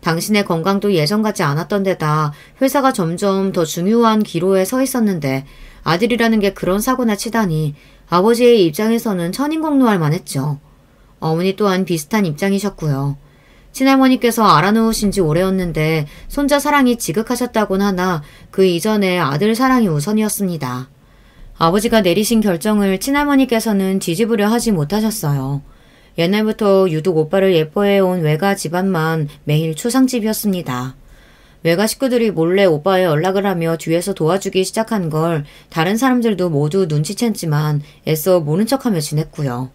Speaker 1: 당신의 건강도 예전 같지 않았던 데다 회사가 점점 더 중요한 기로에 서 있었는데 아들이라는 게 그런 사고나 치다니 아버지의 입장에서는 천인공노할 만했죠. 어머니 또한 비슷한 입장이셨고요. 친할머니께서 알아놓으신 지 오래였는데 손자 사랑이 지극하셨다곤 하나 그 이전에 아들 사랑이 우선이었습니다. 아버지가 내리신 결정을 친할머니께서는 뒤집으려 하지 못하셨어요. 옛날부터 유독 오빠를 예뻐해온 외가 집안만 매일 초상집이었습니다. 외가 식구들이 몰래 오빠의 연락을 하며 뒤에서 도와주기 시작한 걸 다른 사람들도 모두 눈치챘지만 애써 모른 척하며 지냈고요.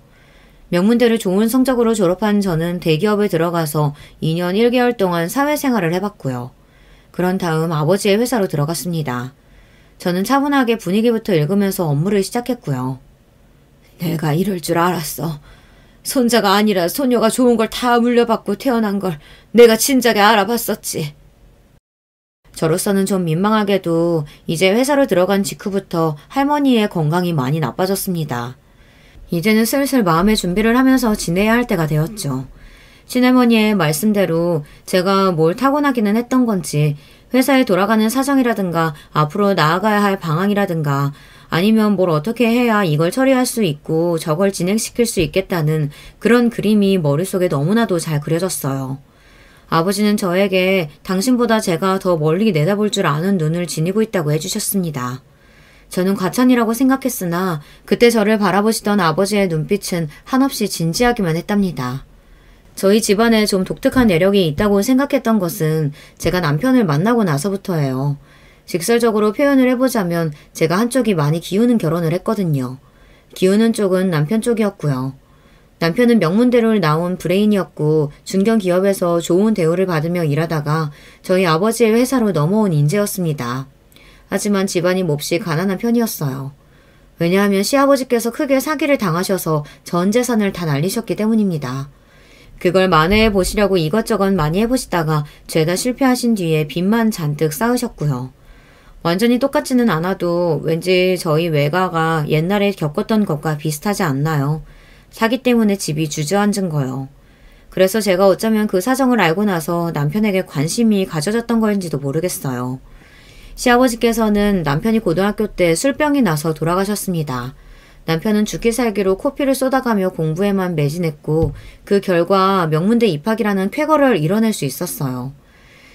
Speaker 1: 명문대를 좋은 성적으로 졸업한 저는 대기업에 들어가서 2년 1개월 동안 사회생활을 해봤고요. 그런 다음 아버지의 회사로 들어갔습니다. 저는 차분하게 분위기부터 읽으면서 업무를 시작했고요. 내가 이럴 줄 알았어. 손자가 아니라 소녀가 좋은 걸 다 물려받고 태어난 걸 내가 진작에 알아봤었지. 저로서는 좀 민망하게도 이제 회사로 들어간 직후부터 할머니의 건강이 많이 나빠졌습니다. 이제는 슬슬 마음의 준비를 하면서 지내야 할 때가 되었죠. 친할머니의 말씀대로 제가 뭘 타고나기는 했던 건지 회사에 돌아가는 사정이라든가 앞으로 나아가야 할 방향이라든가 아니면 뭘 어떻게 해야 이걸 처리할 수 있고 저걸 진행시킬 수 있겠다는 그런 그림이 머릿속에 너무나도 잘 그려졌어요. 아버지는 저에게 당신보다 제가 더 멀리 내다볼 줄 아는 눈을 지니고 있다고 해주셨습니다. 저는 과찬이라고 생각했으나 그때 저를 바라보시던 아버지의 눈빛은 한없이 진지하기만 했답니다. 저희 집안에 좀 독특한 내력이 있다고 생각했던 것은 제가 남편을 만나고 나서부터예요. 직설적으로 표현을 해보자면 제가 한쪽이 많이 기우는 결혼을 했거든요. 기우는 쪽은 남편 쪽이었고요. 남편은 명문대를 나온 브레인이었고 중견기업에서 좋은 대우를 받으며 일하다가 저희 아버지의 회사로 넘어온 인재였습니다. 하지만 집안이 몹시 가난한 편이었어요. 왜냐하면 시아버지께서 크게 사기를 당하셔서 전 재산을 다 날리셨기 때문입니다. 그걸 만회해 보시려고 이것저것 많이 해보시다가 죄다 실패하신 뒤에 빚만 잔뜩 쌓으셨고요. 완전히 똑같지는 않아도 왠지 저희 외가가 옛날에 겪었던 것과 비슷하지 않나요? 사기 때문에 집이 주저앉은 거요. 그래서 제가 어쩌면 그 사정을 알고 나서 남편에게 관심이 가져졌던 건지도 모르겠어요. 시아버지께서는 남편이 고등학교 때 술병이 나서 돌아가셨습니다. 남편은 죽기 살기로 코피를 쏟아가며 공부에만 매진했고 그 결과 명문대 입학이라는 쾌거를 이뤄낼 수 있었어요.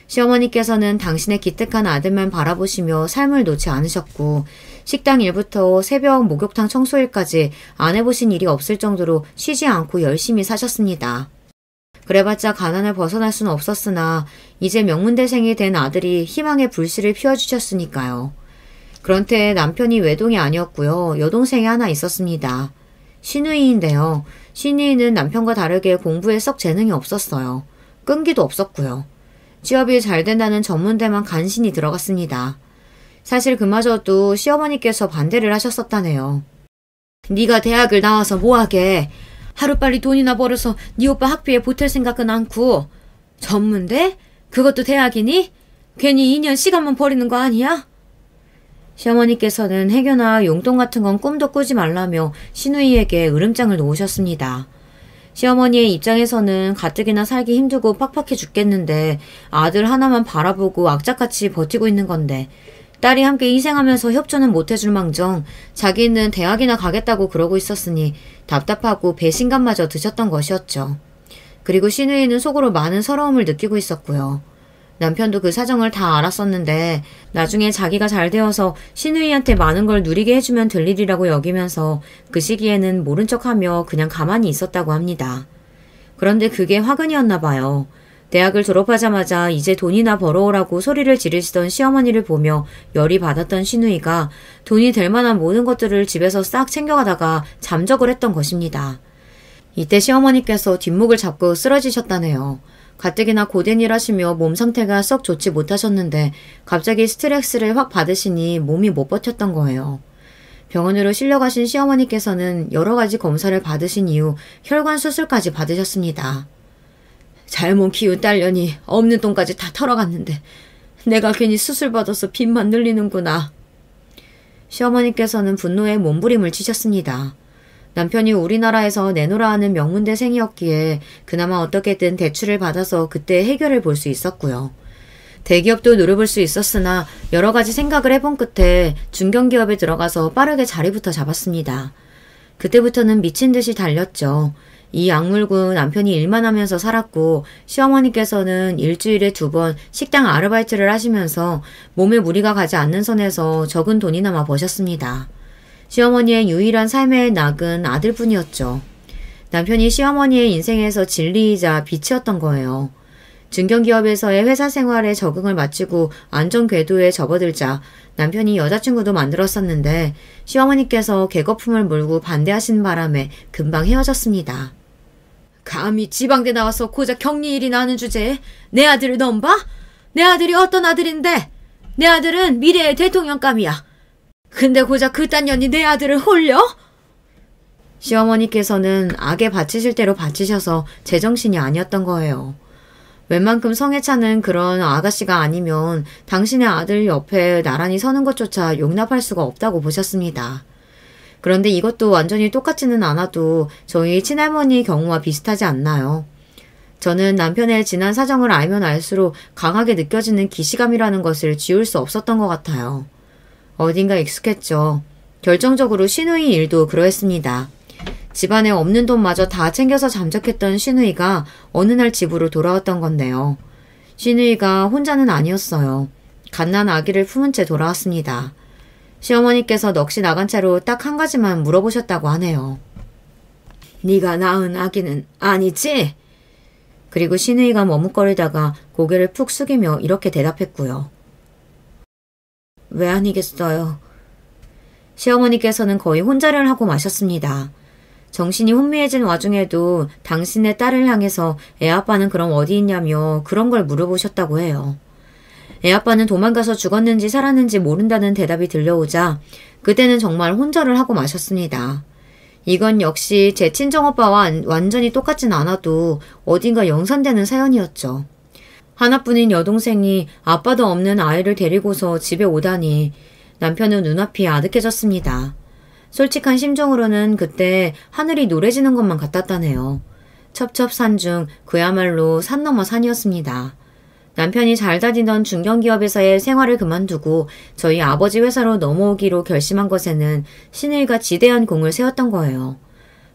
Speaker 1: 시어머니께서는 당신의 기특한 아들만 바라보시며 삶을 놓지 않으셨고 식당 일부터 새벽 목욕탕 청소일까지 안 해보신 일이 없을 정도로 쉬지 않고 열심히 사셨습니다. 그래봤자 가난을 벗어날 수는 없었으나 이제 명문대생이 된 아들이 희망의 불씨를 피워주셨으니까요. 그런데 남편이 외동이 아니었고요. 여동생이 하나 있었습니다. 신우이인데요. 신우이는 남편과 다르게 공부에 썩 재능이 없었어요. 끈기도 없었고요. 취업이 잘 된다는 전문대만 간신히 들어갔습니다. 사실 그마저도 시어머니께서 반대를 하셨었다네요. 네가 대학을 나와서 뭐하게? 하루빨리 돈이나 벌어서 네 오빠 학비에 보탤 생각은 않고 전문대? 그것도 대학이니? 괜히 2년 시간만 버리는 거 아니야? 시어머니께서는 해교나 용돈 같은 건 꿈도 꾸지 말라며 시누이에게 으름장을 놓으셨습니다. 시어머니의 입장에서는 가뜩이나 살기 힘들고 팍팍해 죽겠는데 아들 하나만 바라보고 악착같이 버티고 있는 건데 딸이 함께 희생하면서 협조는 못해줄 망정 자기는 대학이나 가겠다고 그러고 있었으니 답답하고 배신감마저 드셨던 것이었죠. 그리고 시누이는 속으로 많은 서러움을 느끼고 있었고요. 남편도 그 사정을 다 알았었는데 나중에 자기가 잘 되어서 시누이한테 많은 걸 누리게 해주면 될 일이라고 여기면서 그 시기에는 모른 척하며 그냥 가만히 있었다고 합니다. 그런데 그게 화근이었나 봐요. 대학을 졸업하자마자 이제 돈이나 벌어오라고 소리를 지르시던 시어머니를 보며 열이 받았던 시누이가 돈이 될 만한 모든 것들을 집에서 싹 챙겨가다가 잠적을 했던 것입니다. 이때 시어머니께서 뒷목을 잡고 쓰러지셨다네요. 가뜩이나 고된 일 하시며 몸 상태가 썩 좋지 못하셨는데 갑자기 스트레스를 확 받으시니 몸이 못 버텼던 거예요. 병원으로 실려가신 시어머니께서는 여러 가지 검사를 받으신 이후 혈관 수술까지 받으셨습니다. 잘못 키운 딸년이 없는 돈까지 다 털어갔는데 내가 괜히 수술 받아서 빚만 늘리는구나. 시어머니께서는 분노에 몸부림을 치셨습니다. 남편이 우리나라에서 내놓으라 하는 명문대생이었기에 그나마 어떻게든 대출을 받아서 그때 해결을 볼 수 있었고요. 대기업도 노려볼 수 있었으나 여러 가지 생각을 해본 끝에 중견기업에 들어가서 빠르게 자리부터 잡았습니다. 그때부터는 미친 듯이 달렸죠. 이 악물고 남편이 일만 하면서 살았고 시어머니께서는 일주일에 2번 식당 아르바이트를 하시면서 몸에 무리가 가지 않는 선에서 적은 돈이나마 버셨습니다. 시어머니의 유일한 삶의 낙은 아들뿐이었죠. 남편이 시어머니의 인생에서 진리이자 빛이었던 거예요. 중견기업에서의 회사 생활에 적응을 마치고 안전궤도에 접어들자 남편이 여자친구도 만들었었는데 시어머니께서 개거품을 물고 반대하시는 바람에 금방 헤어졌습니다. 감히 지방대 나와서 고작 격리일이나 하는 주제에 내 아들을 넘봐? 내 아들이 어떤 아들인데? 내 아들은 미래의 대통령감이야. 근데 고작 그딴 년이 내 아들을 홀려? 시어머니께서는 악에 바치실 대로 바치셔서 제정신이 아니었던 거예요. 웬만큼 성에 차는 그런 아가씨가 아니면 당신의 아들 옆에 나란히 서는 것조차 용납할 수가 없다고 보셨습니다. 그런데 이것도 완전히 똑같지는 않아도 저희 친할머니 경우와 비슷하지 않나요? 저는 남편의 지난 사정을 알면 알수록 강하게 느껴지는 기시감이라는 것을 지울 수 없었던 것 같아요. 어딘가 익숙했죠. 결정적으로 시누이 일도 그러했습니다. 집안에 없는 돈마저 다 챙겨서 잠적했던 시누이가 어느 날 집으로 돌아왔던 건데요. 시누이가 혼자는 아니었어요. 갓난 아기를 품은 채 돌아왔습니다. 시어머니께서 넋이 나간 채로 딱 한 가지만 물어보셨다고 하네요. 네가 낳은 아기는 아니지? 그리고 신우이가 머뭇거리다가 고개를 푹 숙이며 이렇게 대답했고요. 왜 아니겠어요. 시어머니께서는 거의 혼자를 하고 마셨습니다. 정신이 혼미해진 와중에도 당신의 딸을 향해서 애아빠는 그럼 어디 있냐며 그런 걸 물어보셨다고 해요. 애아빠는 도망가서 죽었는지 살았는지 모른다는 대답이 들려오자 그때는 정말 혼절을 하고 마셨습니다. 이건 역시 제 친정오빠와 완전히 똑같진 않아도 어딘가 연상되는 사연이었죠. 하나뿐인 여동생이 아빠도 없는 아이를 데리고서 집에 오다니 남편은 눈앞이 아득해졌습니다. 솔직한 심정으로는 그때 하늘이 노래지는 것만 같았다네요. 첩첩산 중 그야말로 산 넘어 산이었습니다. 남편이 잘 다니던 중견기업에서의 생활을 그만두고 저희 아버지 회사로 넘어오기로 결심한 것에는 신우이가 지대한 공을 세웠던 거예요.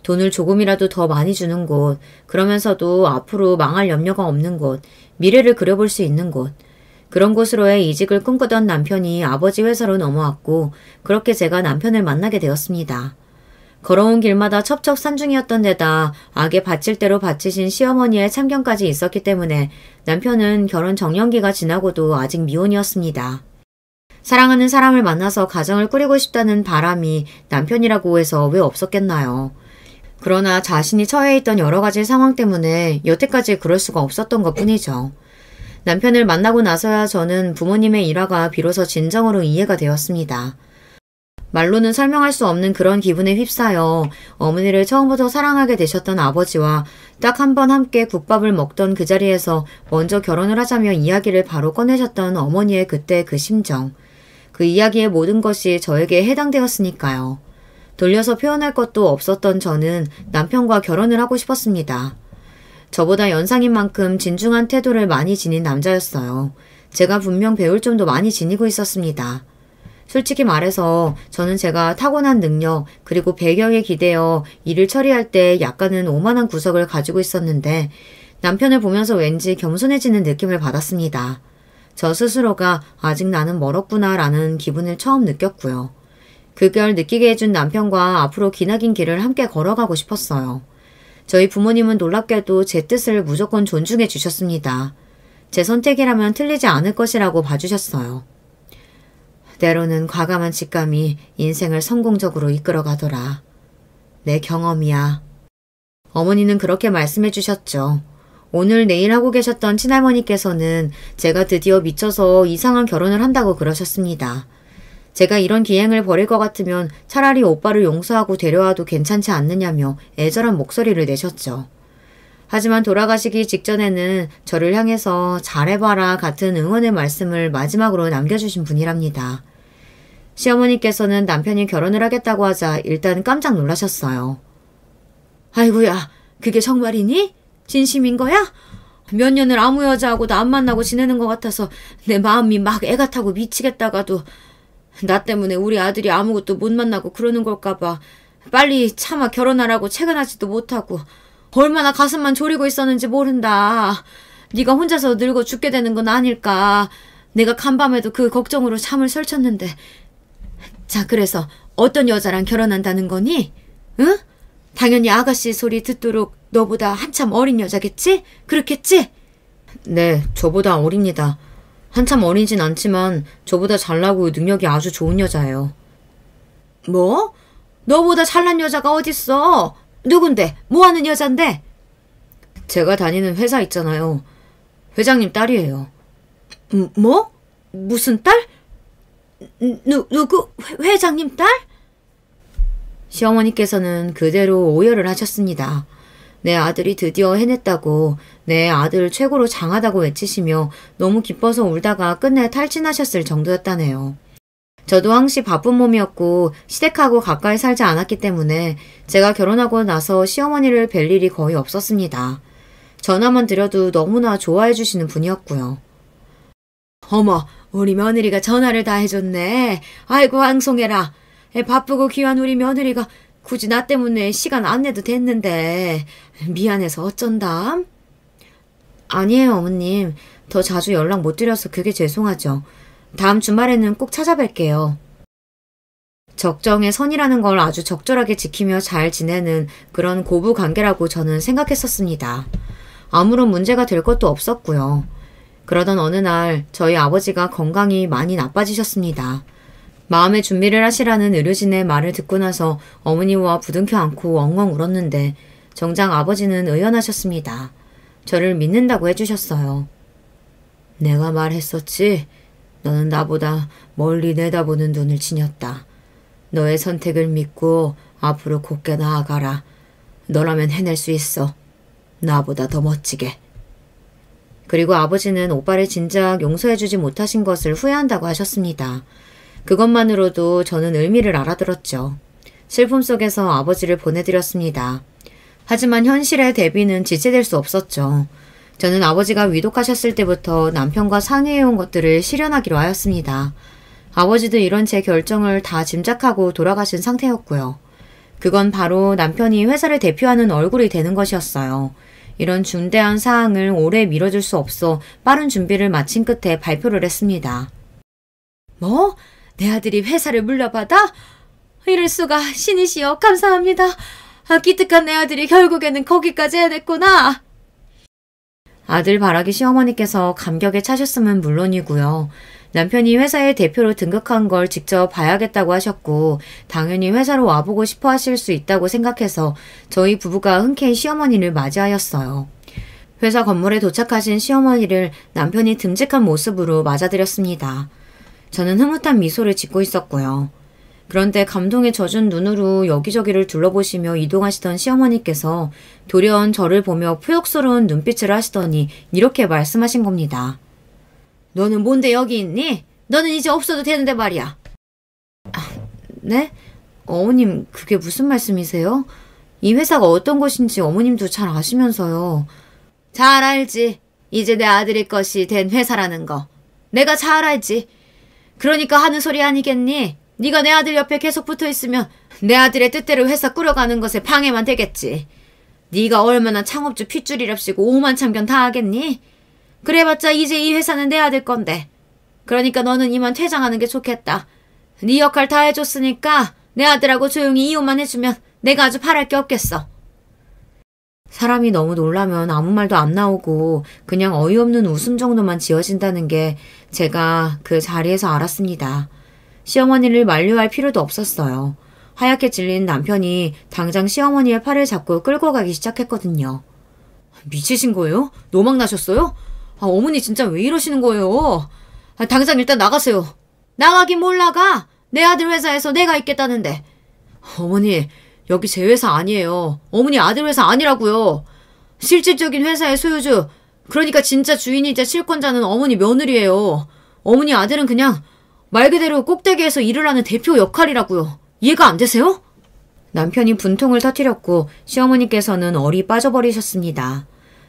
Speaker 1: 돈을 조금이라도 더 많이 주는 곳, 그러면서도 앞으로 망할 염려가 없는 곳, 미래를 그려볼 수 있는 곳, 그런 곳으로의 이직을 꿈꾸던 남편이 아버지 회사로 넘어왔고 그렇게 제가 남편을 만나게 되었습니다. 걸어온 길마다 첩첩산중이었던 데다 악에 바칠 대로 바치신 시어머니의 참견까지 있었기 때문에 남편은 결혼 정년기가 지나고도 아직 미혼이었습니다. 사랑하는 사람을 만나서 가정을 꾸리고 싶다는 바람이 남편이라고 해서 왜 없었겠나요? 그러나 자신이 처해 있던 여러 가지 상황 때문에 여태까지 그럴 수가 없었던 것 뿐이죠. 남편을 만나고 나서야 저는 부모님의 일화가 비로소 진정으로 이해가 되었습니다. 말로는 설명할 수 없는 그런 기분에 휩싸여 어머니를 처음부터 사랑하게 되셨던 아버지와 딱 한 번 함께 국밥을 먹던 그 자리에서 먼저 결혼을 하자며 이야기를 바로 꺼내셨던 어머니의 그때 그 심정. 그 이야기의 모든 것이 저에게 해당되었으니까요. 돌려서 표현할 것도 없었던 저는 남편과 결혼을 하고 싶었습니다. 저보다 연상인 만큼 진중한 태도를 많이 지닌 남자였어요. 제가 분명 배울 점도 많이 지니고 있었습니다. 솔직히 말해서 저는 제가 타고난 능력 그리고 배경에 기대어 일을 처리할 때 약간은 오만한 구석을 가지고 있었는데 남편을 보면서 왠지 겸손해지는 느낌을 받았습니다. 저 스스로가 아직 나는 멀었구나 라는 기분을 처음 느꼈고요. 그걸 느끼게 해준 남편과 앞으로 기나긴 길을 함께 걸어가고 싶었어요. 저희 부모님은 놀랍게도 제 뜻을 무조건 존중해 주셨습니다. 제 선택이라면 틀리지 않을 것이라고 봐주셨어요. 때로는 과감한 직감이 인생을 성공적으로 이끌어가더라. 내 경험이야. 어머니는 그렇게 말씀해 주셨죠. 오늘 내일 하고 계셨던 친할머니께서는 제가 드디어 미쳐서 이상한 결혼을 한다고 그러셨습니다. 제가 이런 기행을 벌일 것 같으면 차라리 오빠를 용서하고 데려와도 괜찮지 않느냐며 애절한 목소리를 내셨죠. 하지만 돌아가시기 직전에는 저를 향해서 잘해봐라 같은 응원의 말씀을 마지막으로 남겨주신 분이랍니다. 시어머니께서는 남편이 결혼을 하겠다고 하자 일단 깜짝 놀라셨어요. 아이고야, 그게 정말이니? 진심인 거야? 몇 년을 아무 여자하고도 안 만나고 지내는 것 같아서 내 마음이 막 애가 타고 미치겠다가도 나 때문에 우리 아들이 아무것도 못 만나고 그러는 걸까봐 빨리 차마 결혼하라고 채근하지도 못하고 얼마나 가슴만 졸이고 있었는지 모른다. 네가 혼자서 늙어 죽게 되는 건 아닐까. 내가 간밤에도 그 걱정으로 잠을 설쳤는데. 자, 그래서 어떤 여자랑 결혼한다는 거니? 응? 당연히 아가씨 소리 듣도록 너보다 한참 어린 여자겠지? 그렇겠지? 네, 저보다 어립니다. 한참 어리진 않지만 저보다 잘나고 능력이 아주 좋은 여자예요. 뭐? 너보다 잘난 여자가 어딨어? 누군데? 뭐하는 여잔데? 제가 다니는 회사 있잖아요. 회장님 딸이에요. 뭐? 무슨 딸? 누구? 회장님 딸? 시어머니께서는 그대로 오열을 하셨습니다. 내 아들이 드디어 해냈다고 내 아들 최고로 장하다고 외치시며 너무 기뻐서 울다가 끝내 탈진하셨을 정도였다네요. 저도 항시 바쁜 몸이었고 시댁하고 가까이 살지 않았기 때문에 제가 결혼하고 나서 시어머니를 뵐 일이 거의 없었습니다. 전화만 드려도 너무나 좋아해 주시는 분이었고요. 어머, 우리 며느리가 전화를 다 해줬네. 아이고 황송해라. 바쁘고 귀한 우리 며느리가 굳이 나 때문에 시간 안 내도 됐는데 미안해서 어쩐담? 아니에요 어머님. 더 자주 연락 못 드려서 그게 죄송하죠. 다음 주말에는 꼭 찾아뵐게요. 적정의 선이라는 걸 아주 적절하게 지키며 잘 지내는 그런 고부 관계라고 저는 생각했었습니다. 아무런 문제가 될 것도 없었고요. 그러던 어느 날 저희 아버지가 건강이 많이 나빠지셨습니다. 마음의 준비를 하시라는 의료진의 말을 듣고 나서 어머니와 부둥켜 안고 엉엉 울었는데 정작 아버지는 의연하셨습니다. 저를 믿는다고 해주셨어요. 내가 말했었지. 너는 나보다 멀리 내다보는 눈을 지녔다. 너의 선택을 믿고 앞으로 곧게 나아가라. 너라면 해낼 수 있어. 나보다 더 멋지게. 그리고 아버지는 오빠를 진작 용서해주지 못하신 것을 후회한다고 하셨습니다. 그것만으로도 저는 의미를 알아들었죠. 슬픔 속에서 아버지를 보내드렸습니다. 하지만 현실의 대비는 지체될 수 없었죠. 저는 아버지가 위독하셨을 때부터 남편과 상의해온 것들을 실현하기로 하였습니다. 아버지도 이런 제 결정을 다 짐작하고 돌아가신 상태였고요. 그건 바로 남편이 회사를 대표하는 얼굴이 되는 것이었어요. 이런 중대한 사항을 오래 미뤄줄 수 없어 빠른 준비를 마친 끝에 발표를 했습니다. 뭐? 내 아들이 회사를 물려받아? 이럴 수가. 신이시여 감사합니다. 기특한 내 아들이 결국에는 거기까지 해냈구나. 아들 바라기 시어머니께서 감격에 차셨으면 물론이고요. 남편이 회사의 대표로 등극한 걸 직접 봐야겠다고 하셨고 당연히 회사로 와보고 싶어 하실 수 있다고 생각해서 저희 부부가 흔쾌히 시어머니를 맞이하였어요. 회사 건물에 도착하신 시어머니를 남편이 듬직한 모습으로 맞아들였습니다. 저는 흐뭇한 미소를 짓고 있었고요. 그런데 감동에 젖은 눈으로 여기저기를 둘러보시며 이동하시던 시어머니께서 돌연 저를 보며 포욕스러운 눈빛을 하시더니 이렇게 말씀하신 겁니다. 너는 뭔데 여기 있니? 너는 이제 없어도 되는데 말이야. 네? 어머님 그게 무슨 말씀이세요? 이 회사가 어떤 곳인지 어머님도 잘 아시면서요. 잘 알지. 이제 내 아들의 것이 된 회사라는 거. 내가 잘 알지. 그러니까 하는 소리 아니겠니? 네가 내 아들 옆에 계속 붙어있으면 내 아들의 뜻대로 회사 꾸려가는 것에 방해만 되겠지. 네가 얼마나 창업주 핏줄이랍시고 오만참견 다 하겠니? 그래봤자 이제 이 회사는 내 아들 건데. 그러니까 너는 이만 퇴장하는 게 좋겠다. 네 역할 다 해줬으니까 내 아들하고 조용히 이혼만 해주면 내가 아주 바랄 게 없겠어. 사람이 너무 놀라면 아무 말도 안 나오고 그냥 어이없는 웃음 정도만 지어진다는 게 제가 그 자리에서 알았습니다. 시어머니를 만류할 필요도 없었어요. 하얗게 질린 남편이 당장 시어머니의 팔을 잡고 끌고 가기 시작했거든요. 미치신 거예요? 노망 나셨어요? 어머니 진짜 왜 이러시는 거예요? 당장 일단 나가세요. 나가긴 뭘 나가? 내 아들 회사에서 내가 있겠다는데. 어머니 여기 제 회사 아니에요. 어머니 아들 회사 아니라고요. 실질적인 회사의 소유주, 그러니까 진짜 주인이자 실권자는 어머니 며느리예요. 어머니 아들은 그냥 말 그대로 꼭대기에서 일을 하는 대표 역할이라고요. 이해가 안 되세요? 남편이 분통을 터뜨렸고 시어머니께서는 얼이 빠져버리셨습니다.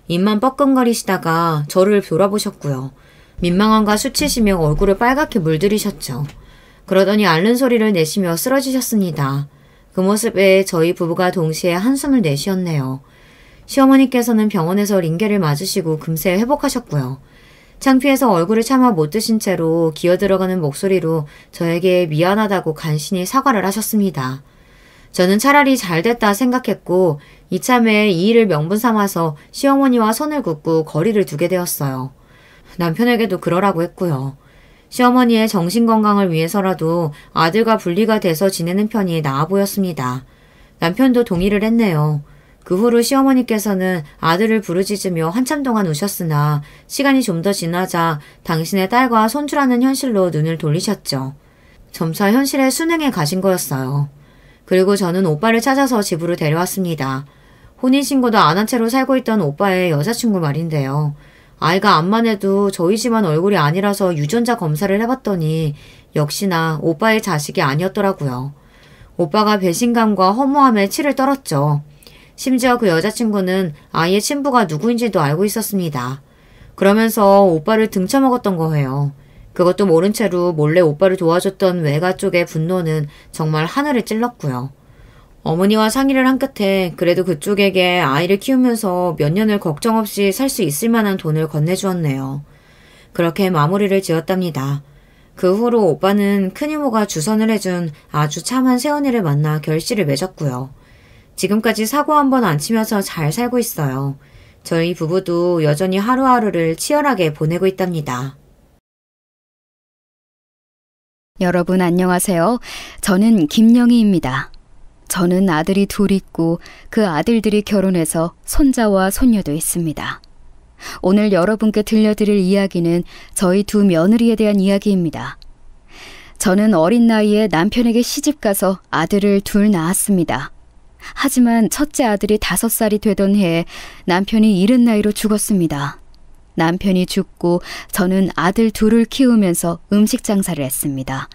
Speaker 1: 입만 뻐끔거리시다가 저를 돌아보셨고요. 민망함과 수치시며 얼굴을 빨갛게 물들이셨죠. 그러더니 앓는 소리를 내시며 쓰러지셨습니다. 그 모습에 저희 부부가 동시에 한숨을 내쉬었네요. 시어머니께서는 병원에서 링겔을 맞으시고 금세 회복하셨고요. 창피해서 얼굴을 차마 못 드신 채로 기어들어가는 목소리로 저에게 미안하다고 간신히 사과를 하셨습니다. 저는 차라리 잘됐다 생각했고 이참에 이 일을 명분 삼아서 시어머니와 선을 긋고 거리를 두게 되었어요. 남편에게도 그러라고 했고요. 시어머니의 정신건강을 위해서라도 아들과 분리가 돼서 지내는 편이 나아 보였습니다. 남편도 동의를 했네요. 그 후로 시어머니께서는 아들을 부르짖으며 한참 동안 우셨으나 시간이 좀 더 지나자 당신의 딸과 손주라는 현실로 눈을 돌리셨죠. 점차 현실에 순응해 가신 거였어요. 그리고 저는 오빠를 찾아서 집으로 데려왔습니다. 혼인신고도 안 한 채로 살고 있던 오빠의 여자친구 말인데요. 아이가 암만 해도 저희 집안 얼굴이 아니라서 유전자 검사를 해봤더니 역시나 오빠의 자식이 아니었더라고요. 오빠가 배신감과 허무함에 치를 떨었죠. 심지어 그 여자친구는 아이의 친부가 누구인지도 알고 있었습니다. 그러면서 오빠를 등쳐먹었던 거예요. 그것도 모른 채로 몰래 오빠를 도와줬던 외가 쪽의 분노는 정말 하늘을 찔렀고요. 어머니와 상의를 한 끝에 그래도 그쪽에게 아이를 키우면서 몇 년을 걱정 없이 살 수 있을 만한 돈을 건네주었네요. 그렇게 마무리를 지었답니다. 그 후로 오빠는 큰이모가 주선을 해준 아주 참한 새언니를 만나 결실을 맺었고요. 지금까지 사고 한 번 안 치면서 잘 살고 있어요. 저희 부부도 여전히 하루하루를 치열하게 보내고 있답니다.
Speaker 2: 여러분 안녕하세요. 저는 김영희입니다. 저는 아들이 둘 있고 그 아들들이 결혼해서 손자와 손녀도 있습니다. 오늘 여러분께 들려드릴 이야기는 저희 두 며느리에 대한 이야기입니다. 저는 어린 나이에 남편에게 시집가서 아들을 둘 낳았습니다. 하지만 첫째 아들이 5살이 되던 해에 남편이 이른 나이로 죽었습니다. 남편이 죽고 저는 아들 둘을 키우면서 음식 장사를 했습니다.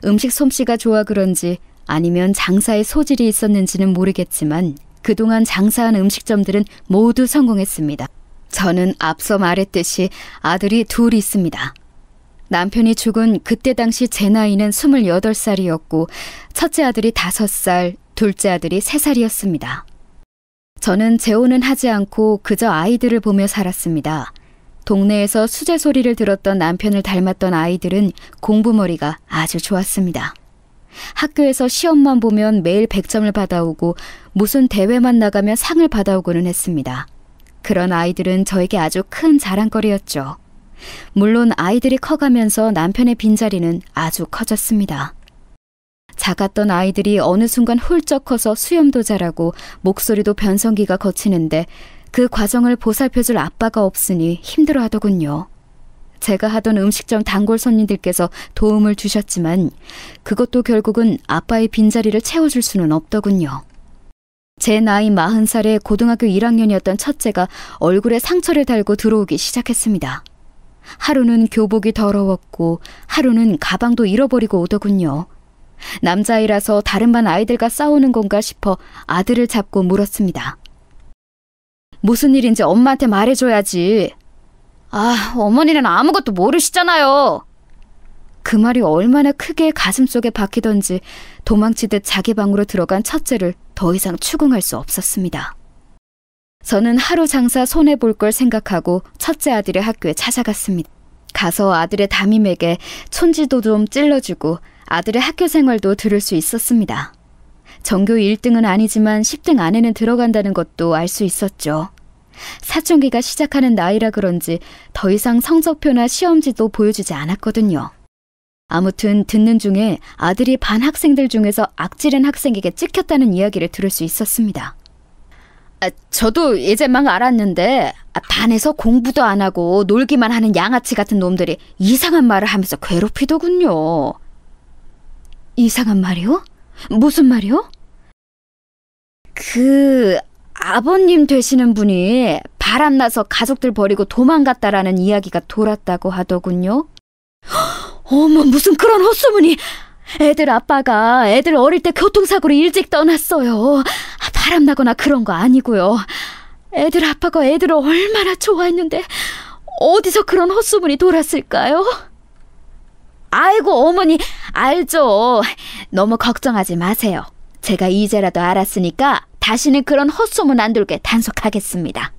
Speaker 2: 음식 솜씨가 좋아 그런지 아니면 장사에 소질이 있었는지는 모르겠지만 그동안 장사한 음식점들은 모두 성공했습니다. 저는 앞서 말했듯이 아들이 둘 있습니다. 남편이 죽은 그때 당시 제 나이는 28살이었고 첫째 아들이 5살, 둘째 아들이 3살이었습니다. 저는 재혼은 하지 않고 그저 아이들을 보며 살았습니다. 동네에서 수제 소리를 들었던 남편을 닮았던 아이들은 공부머리가 아주 좋았습니다. 학교에서 시험만 보면 매일 100점을 받아오고 무슨 대회만 나가면 상을 받아오고는 했습니다. 그런 아이들은 저에게 아주 큰 자랑거리였죠. 물론 아이들이 커가면서 남편의 빈자리는 아주 커졌습니다. 작았던 아이들이 어느 순간 훌쩍 커서 수염도 자라고 목소리도 변성기가 거치는데 그 과정을 보살펴줄 아빠가 없으니 힘들어하더군요. 제가 하던 음식점 단골 손님들께서 도움을 주셨지만 그것도 결국은 아빠의 빈자리를 채워줄 수는 없더군요. 제 나이 40살에 고등학교 1학년이었던 첫째가 얼굴에 상처를 달고 들어오기 시작했습니다. 하루는 교복이 더러웠고 하루는 가방도 잃어버리고 오더군요. 남자아이라서 다른 반 아이들과 싸우는 건가 싶어 아들을 잡고 물었습니다. 무슨 일인지 엄마한테 말해줘야지. 어머니는 아무것도 모르시잖아요. 그 말이 얼마나 크게 가슴속에 박히던지 도망치듯 자기 방으로 들어간 첫째를 더 이상 추궁할 수 없었습니다. 저는 하루 장사 손해볼 걸 생각하고 첫째 아들의 학교에 찾아갔습니다. 가서 아들의 담임에게 촌지도 좀 찔러주고 아들의 학교 생활도 들을 수 있었습니다. 전교 1등은 아니지만 10등 안에는 들어간다는 것도 알 수 있었죠. 사춘기가 시작하는 나이라 그런지 더 이상 성적표나 시험지도 보여주지 않았거든요. 아무튼 듣는 중에 아들이 반 학생들 중에서 악질은 학생에게 찍혔다는 이야기를 들을 수 있었습니다. 저도 이제 막 알았는데 반에서 공부도 안 하고 놀기만 하는 양아치 같은 놈들이 이상한 말을 하면서 괴롭히더군요. 이상한 말이요? 무슨 말이요? 아버님 되시는 분이 바람나서 가족들 버리고 도망갔다라는 이야기가 돌았다고 하더군요. 어머, 무슨 그런 헛소문이. 애들 아빠가 애들 어릴 때 교통사고로 일찍 떠났어요. 바람나거나 그런 거 아니고요. 애들 아빠가 애들을 얼마나 좋아했는데 어디서 그런 헛소문이 돌았을까요? 아이고 어머니, 알죠. 너무 걱정하지 마세요. 제가 이제라도 알았으니까 다시는 그런 헛소문 안 돌게 단속하겠습니다.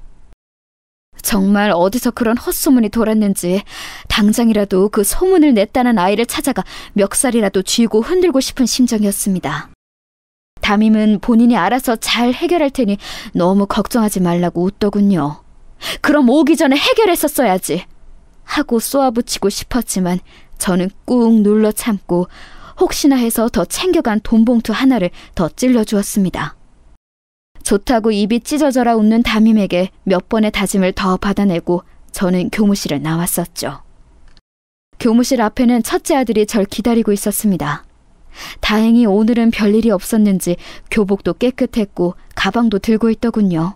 Speaker 2: 정말 어디서 그런 헛소문이 돌았는지 당장이라도 그 소문을 냈다는 아이를 찾아가 멱살이라도 쥐고 흔들고 싶은 심정이었습니다. 담임은 본인이 알아서 잘 해결할 테니 너무 걱정하지 말라고 웃더군요. 그럼 오기 전에 해결했었어야지 하고 쏘아붙이고 싶었지만 저는 꾹 눌러 참고 혹시나 해서 더 챙겨간 돈봉투 하나를 더 찔러주었습니다. 좋다고 입이 찢어져라 웃는 담임에게 몇 번의 다짐을 더 받아내고 저는 교무실을 나왔었죠. 교무실 앞에는 첫째 아들이 절 기다리고 있었습니다. 다행히 오늘은 별일이 없었는지 교복도 깨끗했고 가방도 들고 있더군요.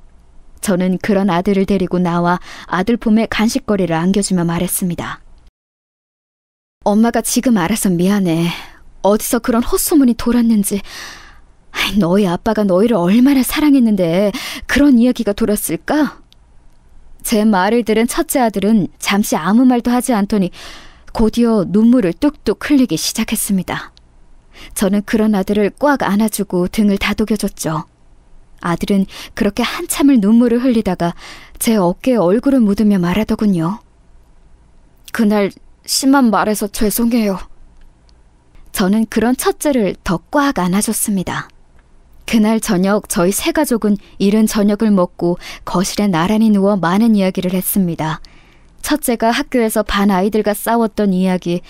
Speaker 2: 저는 그런 아들을 데리고 나와 아들 품에 간식거리를 안겨주며 말했습니다. 엄마가 지금 알아서 미안해. 어디서 그런 헛소문이 돌았는지. 너희 아빠가 너희를 얼마나 사랑했는데 그런 이야기가 돌았을까? 제 말을 들은 첫째 아들은 잠시 아무 말도 하지 않더니 곧이어 눈물을 뚝뚝 흘리기 시작했습니다. 저는 그런 아들을 꽉 안아주고 등을 다독여줬죠. 아들은 그렇게 한참을 눈물을 흘리다가 제 어깨에 얼굴을 묻으며 말하더군요. 그날 심한 말해서 죄송해요. 저는 그런 첫째를 더 꽉 안아줬습니다. 그날 저녁 저희 세 가족은 이른 저녁을 먹고 거실에 나란히 누워 많은 이야기를 했습니다. 첫째가 학교에서 반 아이들과 싸웠던 이야기,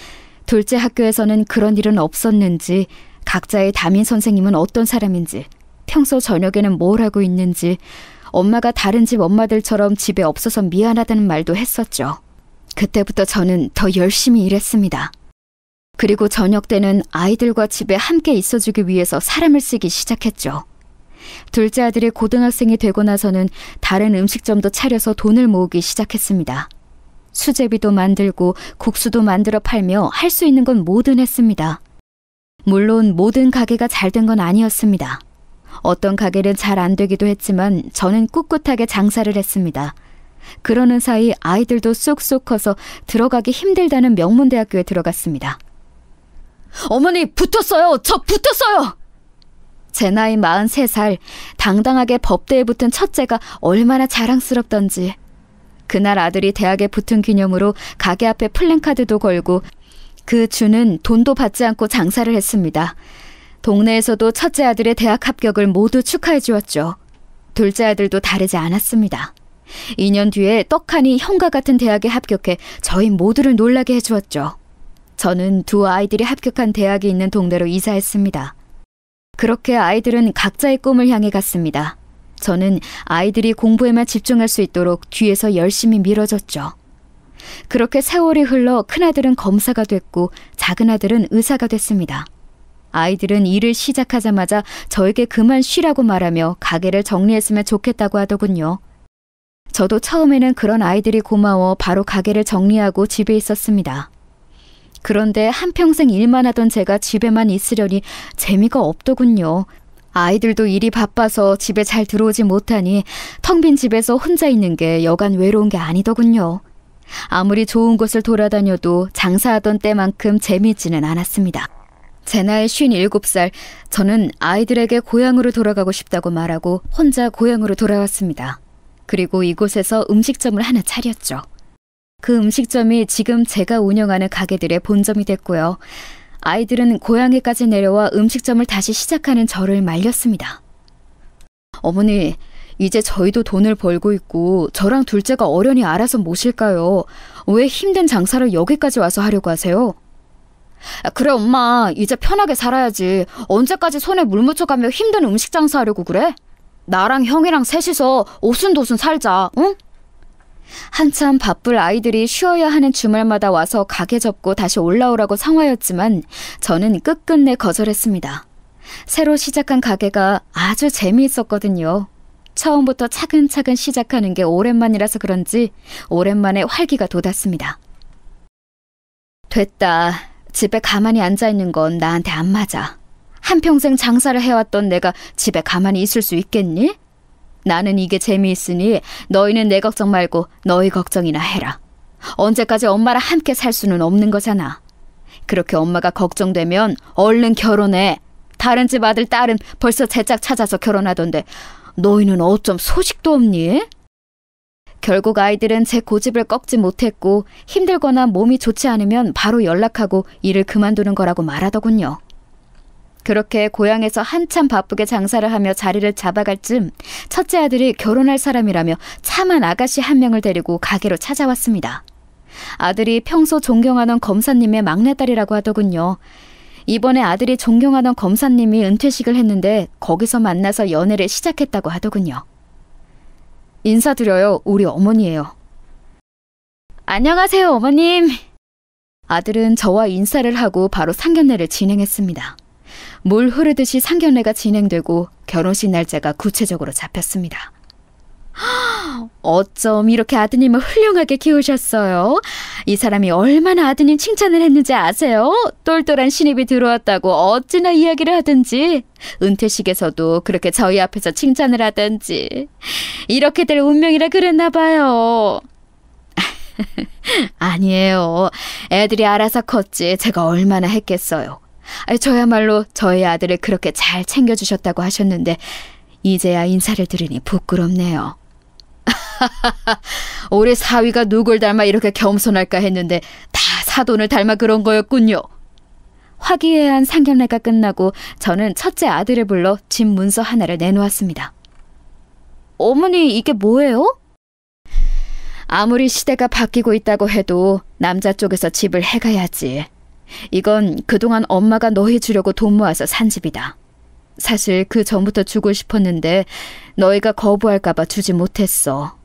Speaker 2: 둘째 학교에서는 그런 일은 없었는지, 각자의 담임 선생님은 어떤 사람인지, 평소 저녁에는 뭘 하고 있는지, 엄마가 다른 집 엄마들처럼 집에 없어서 미안하다는 말도 했었죠. 그때부터 저는 더 열심히 일했습니다. 그리고 저녁 때는 아이들과 집에 함께 있어주기 위해서 사람을 쓰기 시작했죠. 둘째 아들이 고등학생이 되고 나서는 다른 음식점도 차려서 돈을 모으기 시작했습니다. 수제비도 만들고 국수도 만들어 팔며 할 수 있는 건 뭐든 했습니다. 물론 모든 가게가 잘 된 건 아니었습니다. 어떤 가게는 잘 안 되기도 했지만 저는 꿋꿋하게 장사를 했습니다. 그러는 사이 아이들도 쑥쑥 커서 들어가기 힘들다는 명문대학교에 들어갔습니다. 어머니, 붙었어요! 저 붙었어요! 제 나이 43살, 당당하게 법대에 붙은 첫째가 얼마나 자랑스럽던지. 그날 아들이 대학에 붙은 기념으로 가게 앞에 플랜카드도 걸고 그 주는 돈도 받지 않고 장사를 했습니다. 동네에서도 첫째 아들의 대학 합격을 모두 축하해 주었죠. 둘째 아들도 다르지 않았습니다. 2년 뒤에 떡하니 형과 같은 대학에 합격해 저희 모두를 놀라게 해주었죠. 저는 두 아이들이 합격한 대학이 있는 동네로 이사했습니다. 그렇게 아이들은 각자의 꿈을 향해 갔습니다. 저는 아이들이 공부에만 집중할 수 있도록 뒤에서 열심히 밀어줬죠. 그렇게 세월이 흘러 큰아들은 검사가 됐고 작은아들은 의사가 됐습니다. 아이들은 일을 시작하자마자 저에게 그만 쉬라고 말하며 가게를 정리했으면 좋겠다고 하더군요. 저도 처음에는 그런 아이들이 고마워 바로 가게를 정리하고 집에 있었습니다. 그런데 한평생 일만 하던 제가 집에만 있으려니 재미가 없더군요. 아이들도 일이 바빠서 집에 잘 들어오지 못하니 텅 빈 집에서 혼자 있는 게 여간 외로운 게 아니더군요. 아무리 좋은 곳을 돌아다녀도 장사하던 때만큼 재미있지는 않았습니다. 제 나이 57살, 저는 아이들에게 고향으로 돌아가고 싶다고 말하고 혼자 고향으로 돌아왔습니다. 그리고 이곳에서 음식점을 하나 차렸죠. 그 음식점이 지금 제가 운영하는 가게들의 본점이 됐고요. 아이들은 고향에까지 내려와 음식점을 다시 시작하는 저를 말렸습니다. 어머니, 이제 저희도 돈을 벌고 있고 저랑 둘째가 어련히 알아서 모실까요? 왜 힘든 장사를 여기까지 와서 하려고 하세요? 그래 엄마, 이제 편하게 살아야지. 언제까지 손에 물 묻혀가며 힘든 음식 장사하려고 그래? 나랑 형이랑 셋이서 오순도순 살자, 응? 한참 바쁠 아이들이 쉬어야 하는 주말마다 와서 가게 접고 다시 올라오라고 상화였지만 저는 끝끝내 거절했습니다. 새로 시작한 가게가 아주 재미있었거든요. 처음부터 차근차근 시작하는 게 오랜만이라서 그런지 오랜만에 활기가 돋았습니다. 됐다. 집에 가만히 앉아있는 건 나한테 안 맞아. 한평생 장사를 해왔던 내가 집에 가만히 있을 수 있겠니? 나는 이게 재미있으니 너희는 내 걱정 말고 너희 걱정이나 해라. 언제까지 엄마랑 함께 살 수는 없는 거잖아. 그렇게 엄마가 걱정되면 얼른 결혼해. 다른 집 아들 딸은 벌써 제짝 찾아서 결혼하던데 너희는 어쩜 소식도 없니? 결국 아이들은 제 고집을 꺾지 못했고 힘들거나 몸이 좋지 않으면 바로 연락하고 일을 그만두는 거라고 말하더군요. 그렇게 고향에서 한참 바쁘게 장사를 하며 자리를 잡아갈 쯤 첫째 아들이 결혼할 사람이라며 참한 아가씨 한 명을 데리고 가게로 찾아왔습니다. 아들이 평소 존경하던 검사님의 막내딸이라고 하더군요. 이번에 아들이 존경하던 검사님이 은퇴식을 했는데 거기서 만나서 연애를 시작했다고 하더군요. 인사드려요. 우리 어머니예요. 안녕하세요, 어머님. 아들은 저와 인사를 하고 바로 상견례를 진행했습니다. 물 흐르듯이 상견례가 진행되고 결혼식 날짜가 구체적으로 잡혔습니다. 어쩜 이렇게 아드님을 훌륭하게 키우셨어요? 이 사람이 얼마나 아드님 칭찬을 했는지 아세요? 똘똘한 신입이 들어왔다고 어찌나 이야기를 하든지 은퇴식에서도 그렇게 저희 앞에서 칭찬을 하든지 이렇게 될 운명이라 그랬나 봐요. 아니에요. 애들이 알아서 컸지 제가 얼마나 했겠어요. 저야말로 저희 아들을 그렇게 잘 챙겨주셨다고 하셨는데 이제야 인사를 드리니 부끄럽네요. 우리 사위가 누굴 닮아 이렇게 겸손할까 했는데 다 사돈을 닮아 그런 거였군요. 화기애애한 상견례가 끝나고 저는 첫째 아들을 불러 집 문서 하나를 내놓았습니다. 어머니, 이게 뭐예요? 아무리 시대가 바뀌고 있다고 해도 남자 쪽에서 집을 해가야지. 이건 그동안 엄마가 너희 주려고 돈 모아서 산 집이다. 사실 그 전부터 주고 싶었는데 너희가 거부할까봐 주지 못했어.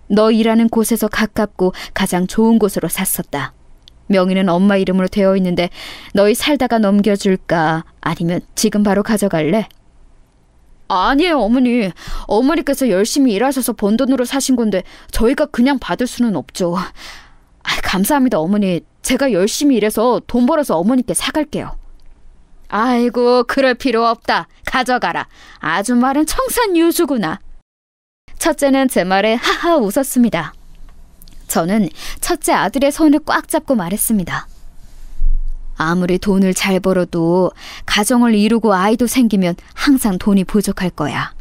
Speaker 2: 너 일하는 곳에서 가깝고 가장 좋은 곳으로 샀었다. 명의는 엄마 이름으로 되어 있는데 너희 살다가 넘겨줄까? 아니면 지금 바로 가져갈래? 아니에요, 어머니. 어머니께서 열심히 일하셔서 번 돈으로 사신 건데 저희가 그냥 받을 수는 없죠. 감사합니다, 어머니. 제가 열심히 일해서 돈 벌어서 어머니께 사갈게요. 아이고, 그럴 필요 없다. 가져가라. 아줌마는 청산유수구나. 첫째는 제 말에 하하 웃었습니다. 저는 첫째 아들의 손을 꽉 잡고 말했습니다. 아무리 돈을 잘 벌어도 가정을 이루고 아이도 생기면 항상 돈이 부족할 거야.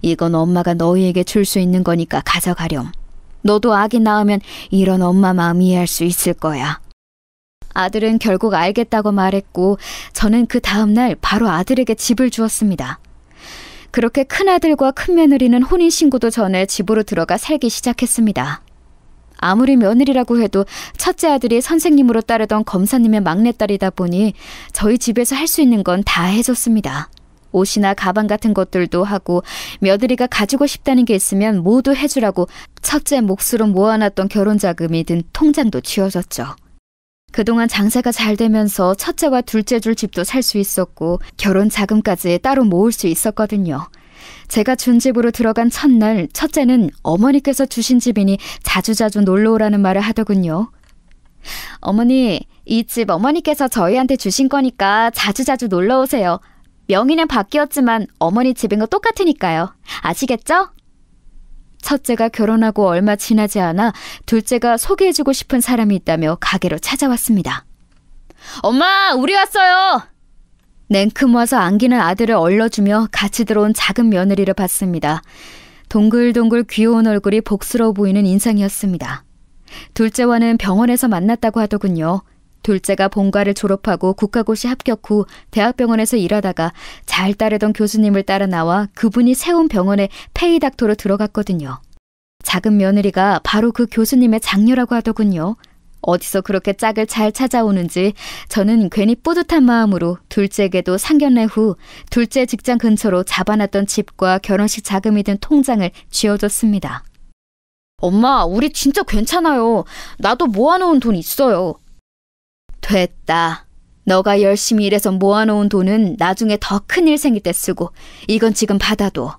Speaker 2: 이건 엄마가 너희에게 줄 수 있는 거니까 가져가렴. 너도 아기 낳으면 이런 엄마 마음 이해할 수 있을 거야. 아들은 결국 알겠다고 말했고 저는 그 다음날 바로 아들에게 집을 주었습니다. 그렇게 큰아들과 큰며느리는 혼인신고도 전에 집으로 들어가 살기 시작했습니다. 아무리 며느리라고 해도 첫째 아들이 선생님으로 따르던 검사님의 막내딸이다 보니 저희 집에서 할 수 있는 건 다 해줬습니다. 옷이나 가방 같은 것들도 하고 며느리가 가지고 싶다는 게 있으면 모두 해주라고 첫째 몫으로 모아놨던 결혼자금이 든 통장도 쥐어줬죠. 그동안 장사가 잘 되면서 첫째와 둘째 줄 집도 살 수 있었고 결혼 자금까지 따로 모을 수 있었거든요. 제가 준 집으로 들어간 첫날 첫째는 어머니께서 주신 집이니 자주자주 놀러오라는 말을 하더군요. 어머니, 이 집 어머니께서 저희한테 주신 거니까 자주자주 놀러오세요. 명의는 바뀌었지만 어머니 집인 거 똑같으니까요. 아시겠죠? 첫째가 결혼하고 얼마 지나지 않아 둘째가 소개해주고 싶은 사람이 있다며 가게로 찾아왔습니다. 엄마, 우리 왔어요! 냉큼 와서 안기는 아들을 얼러주며 같이 들어온 작은 며느리를 봤습니다. 동글동글 귀여운 얼굴이 복스러워 보이는 인상이었습니다. 둘째와는 병원에서 만났다고 하더군요. 둘째가 본과를 졸업하고 국가고시 합격 후 대학병원에서 일하다가 잘 따르던 교수님을 따라 나와 그분이 세운 병원에 페이닥터로 들어갔거든요. 작은 며느리가 바로 그 교수님의 장녀라고 하더군요. 어디서 그렇게 짝을 잘 찾아오는지 저는 괜히 뿌듯한 마음으로 둘째에게도 상견례 후 둘째 직장 근처로 잡아놨던 집과 결혼식 자금이 든 통장을 쥐어줬습니다. 엄마, 우리 진짜 괜찮아요. 나도 모아놓은 돈 있어요. 됐다. 너가 열심히 일해서 모아놓은 돈은 나중에 더 큰일 생길 때 쓰고 이건 지금 받아둬.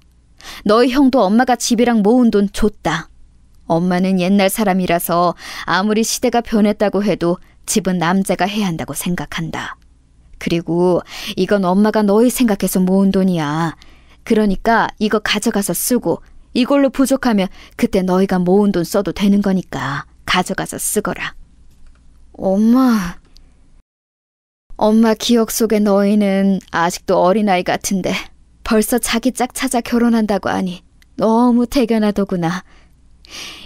Speaker 2: 너희 형도 엄마가 집이랑 모은 돈 줬다. 엄마는 옛날 사람이라서 아무리 시대가 변했다고 해도 집은 남자가 해야 한다고 생각한다. 그리고 이건 엄마가 너희 생각해서 모은 돈이야. 그러니까 이거 가져가서 쓰고 이걸로 부족하면 그때 너희가 모은 돈 써도 되는 거니까 가져가서 쓰거라. 엄마 기억 속에 너희는 아직도 어린아이 같은데 벌써 자기 짝 찾아 결혼한다고 하니 너무 대견하더구나.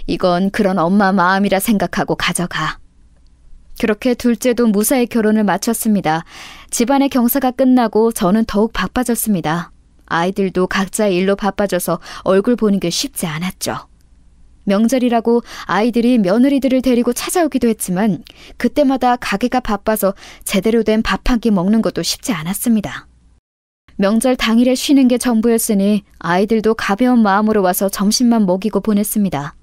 Speaker 2: 이건 그런 엄마 마음이라 생각하고 가져가. 그렇게 둘째도 무사히 결혼을 마쳤습니다. 집안의 경사가 끝나고 저는 더욱 바빠졌습니다. 아이들도 각자의 일로 바빠져서 얼굴 보는 게 쉽지 않았죠. 명절이라고 아이들이 며느리들을 데리고 찾아오기도 했지만 그때마다 가게가 바빠서 제대로 된 밥 한 끼 먹는 것도 쉽지 않았습니다. 명절 당일에 쉬는 게 전부였으니 아이들도 가벼운 마음으로 와서 점심만 먹이고 보냈습니다.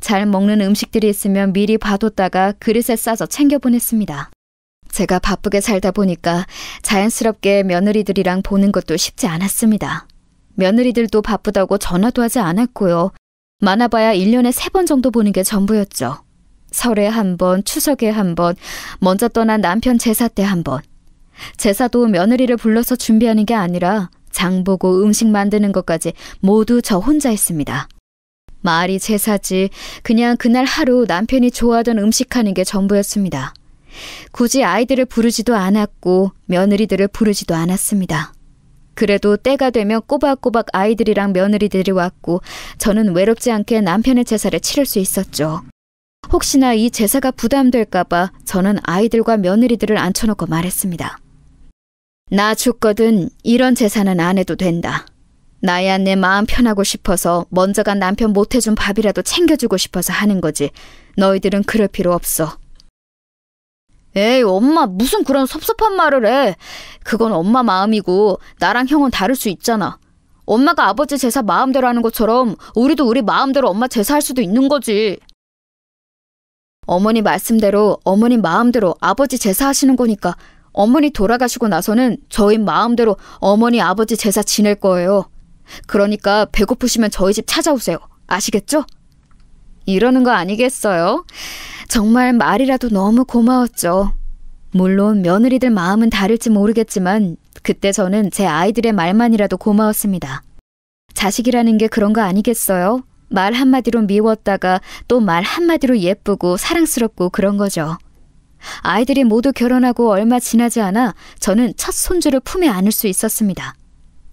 Speaker 2: 잘 먹는 음식들이 있으면 미리 봐뒀다가 그릇에 싸서 챙겨 보냈습니다. 제가 바쁘게 살다 보니까 자연스럽게 며느리들이랑 보는 것도 쉽지 않았습니다. 며느리들도 바쁘다고 전화도 하지 않았고요. 많아봐야 1년에 3번 정도 보는 게 전부였죠. 설에 한 번, 추석에 한 번, 먼저 떠난 남편 제사 때 한 번. 제사도 며느리를 불러서 준비하는 게 아니라 장 보고 음식 만드는 것까지 모두 저 혼자 했습니다. 말이 제사지 그냥 그날 하루 남편이 좋아하던 음식 하는 게 전부였습니다. 굳이 아이들을 부르지도 않았고 며느리들을 부르지도 않았습니다. 그래도 때가 되면 꼬박꼬박 아이들이랑 며느리들이 왔고 저는 외롭지 않게 남편의 제사를 치를 수 있었죠. 혹시나 이 제사가 부담될까봐 저는 아이들과 며느리들을 앉혀놓고 말했습니다. 나 죽거든 이런 제사는 안 해도 된다. 나야 내 마음 편하고 싶어서 먼저 간 남편 못해준 밥이라도 챙겨주고 싶어서 하는 거지. 너희들은 그럴 필요 없어. 에이, 엄마 무슨 그런 섭섭한 말을 해. 그건 엄마 마음이고 나랑 형은 다를 수 있잖아. 엄마가 아버지 제사 마음대로 하는 것처럼 우리도 우리 마음대로 엄마 제사할 수도 있는 거지. 어머니 말씀대로 어머니 마음대로 아버지 제사하시는 거니까 어머니 돌아가시고 나서는 저희 마음대로 어머니 아버지 제사 지낼 거예요. 그러니까 배고프시면 저희 집 찾아오세요. 아시겠죠? 이러는 거 아니겠어요? 정말 말이라도 너무 고마웠죠. 물론 며느리들 마음은 다를지 모르겠지만 그때 저는 제 아이들의 말만이라도 고마웠습니다. 자식이라는 게 그런 거 아니겠어요? 말 한마디로 미웠다가 또 말 한마디로 예쁘고 사랑스럽고 그런 거죠. 아이들이 모두 결혼하고 얼마 지나지 않아 저는 첫 손주를 품에 안을 수 있었습니다.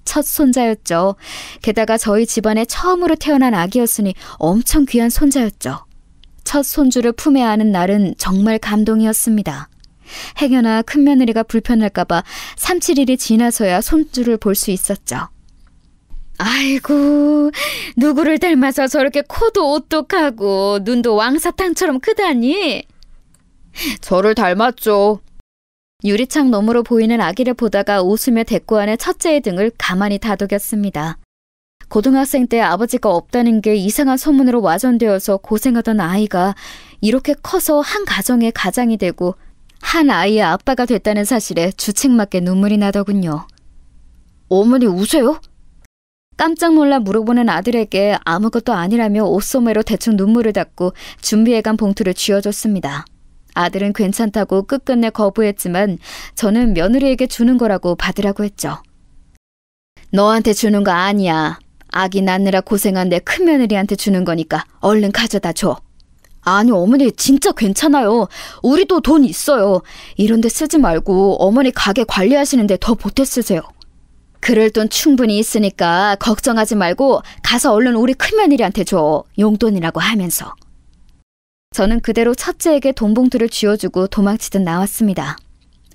Speaker 2: 첫 손자였죠. 게다가 저희 집안에 처음으로 태어난 아기였으니 엄청 귀한 손자였죠. 첫 손주를 품에 안은 날은 정말 감동이었습니다. 행여나 큰며느리가 불편할까봐 3, 7일이 지나서야 손주를 볼 수 있었죠. 아이고, 누구를 닮아서 저렇게 코도 오똑하고 눈도 왕사탕처럼 크다니? 저를 닮았죠. 유리창 너머로 보이는 아기를 보다가 웃으며 대꾸하는 첫째의 등을 가만히 다독였습니다. 고등학생 때 아버지가 없다는 게 이상한 소문으로 와전되어서 고생하던 아이가 이렇게 커서 한 가정의 가장이 되고 한 아이의 아빠가 됐다는 사실에 주책맞게 눈물이 나더군요. 어머니 우세요? 깜짝 놀라 물어보는 아들에게 아무것도 아니라며 옷소매로 대충 눈물을 닦고 준비해간 봉투를 쥐어줬습니다. 아들은 괜찮다고 끝끝내 거부했지만 저는 며느리에게 주는 거라고 받으라고 했죠. 너한테 주는 거 아니야. 아기 낳느라 고생한 내 큰며느리한테 주는 거니까 얼른 가져다 줘. 아니 어머니 진짜 괜찮아요. 우리도 돈 있어요. 이런 데 쓰지 말고 어머니 가게 관리하시는데 더 보태 쓰세요. 그럴 돈 충분히 있으니까 걱정하지 말고 가서 얼른 우리 큰며느리한테 줘. 용돈이라고 하면서. 저는 그대로 첫째에게 돈봉투를 쥐어주고 도망치듯 나왔습니다.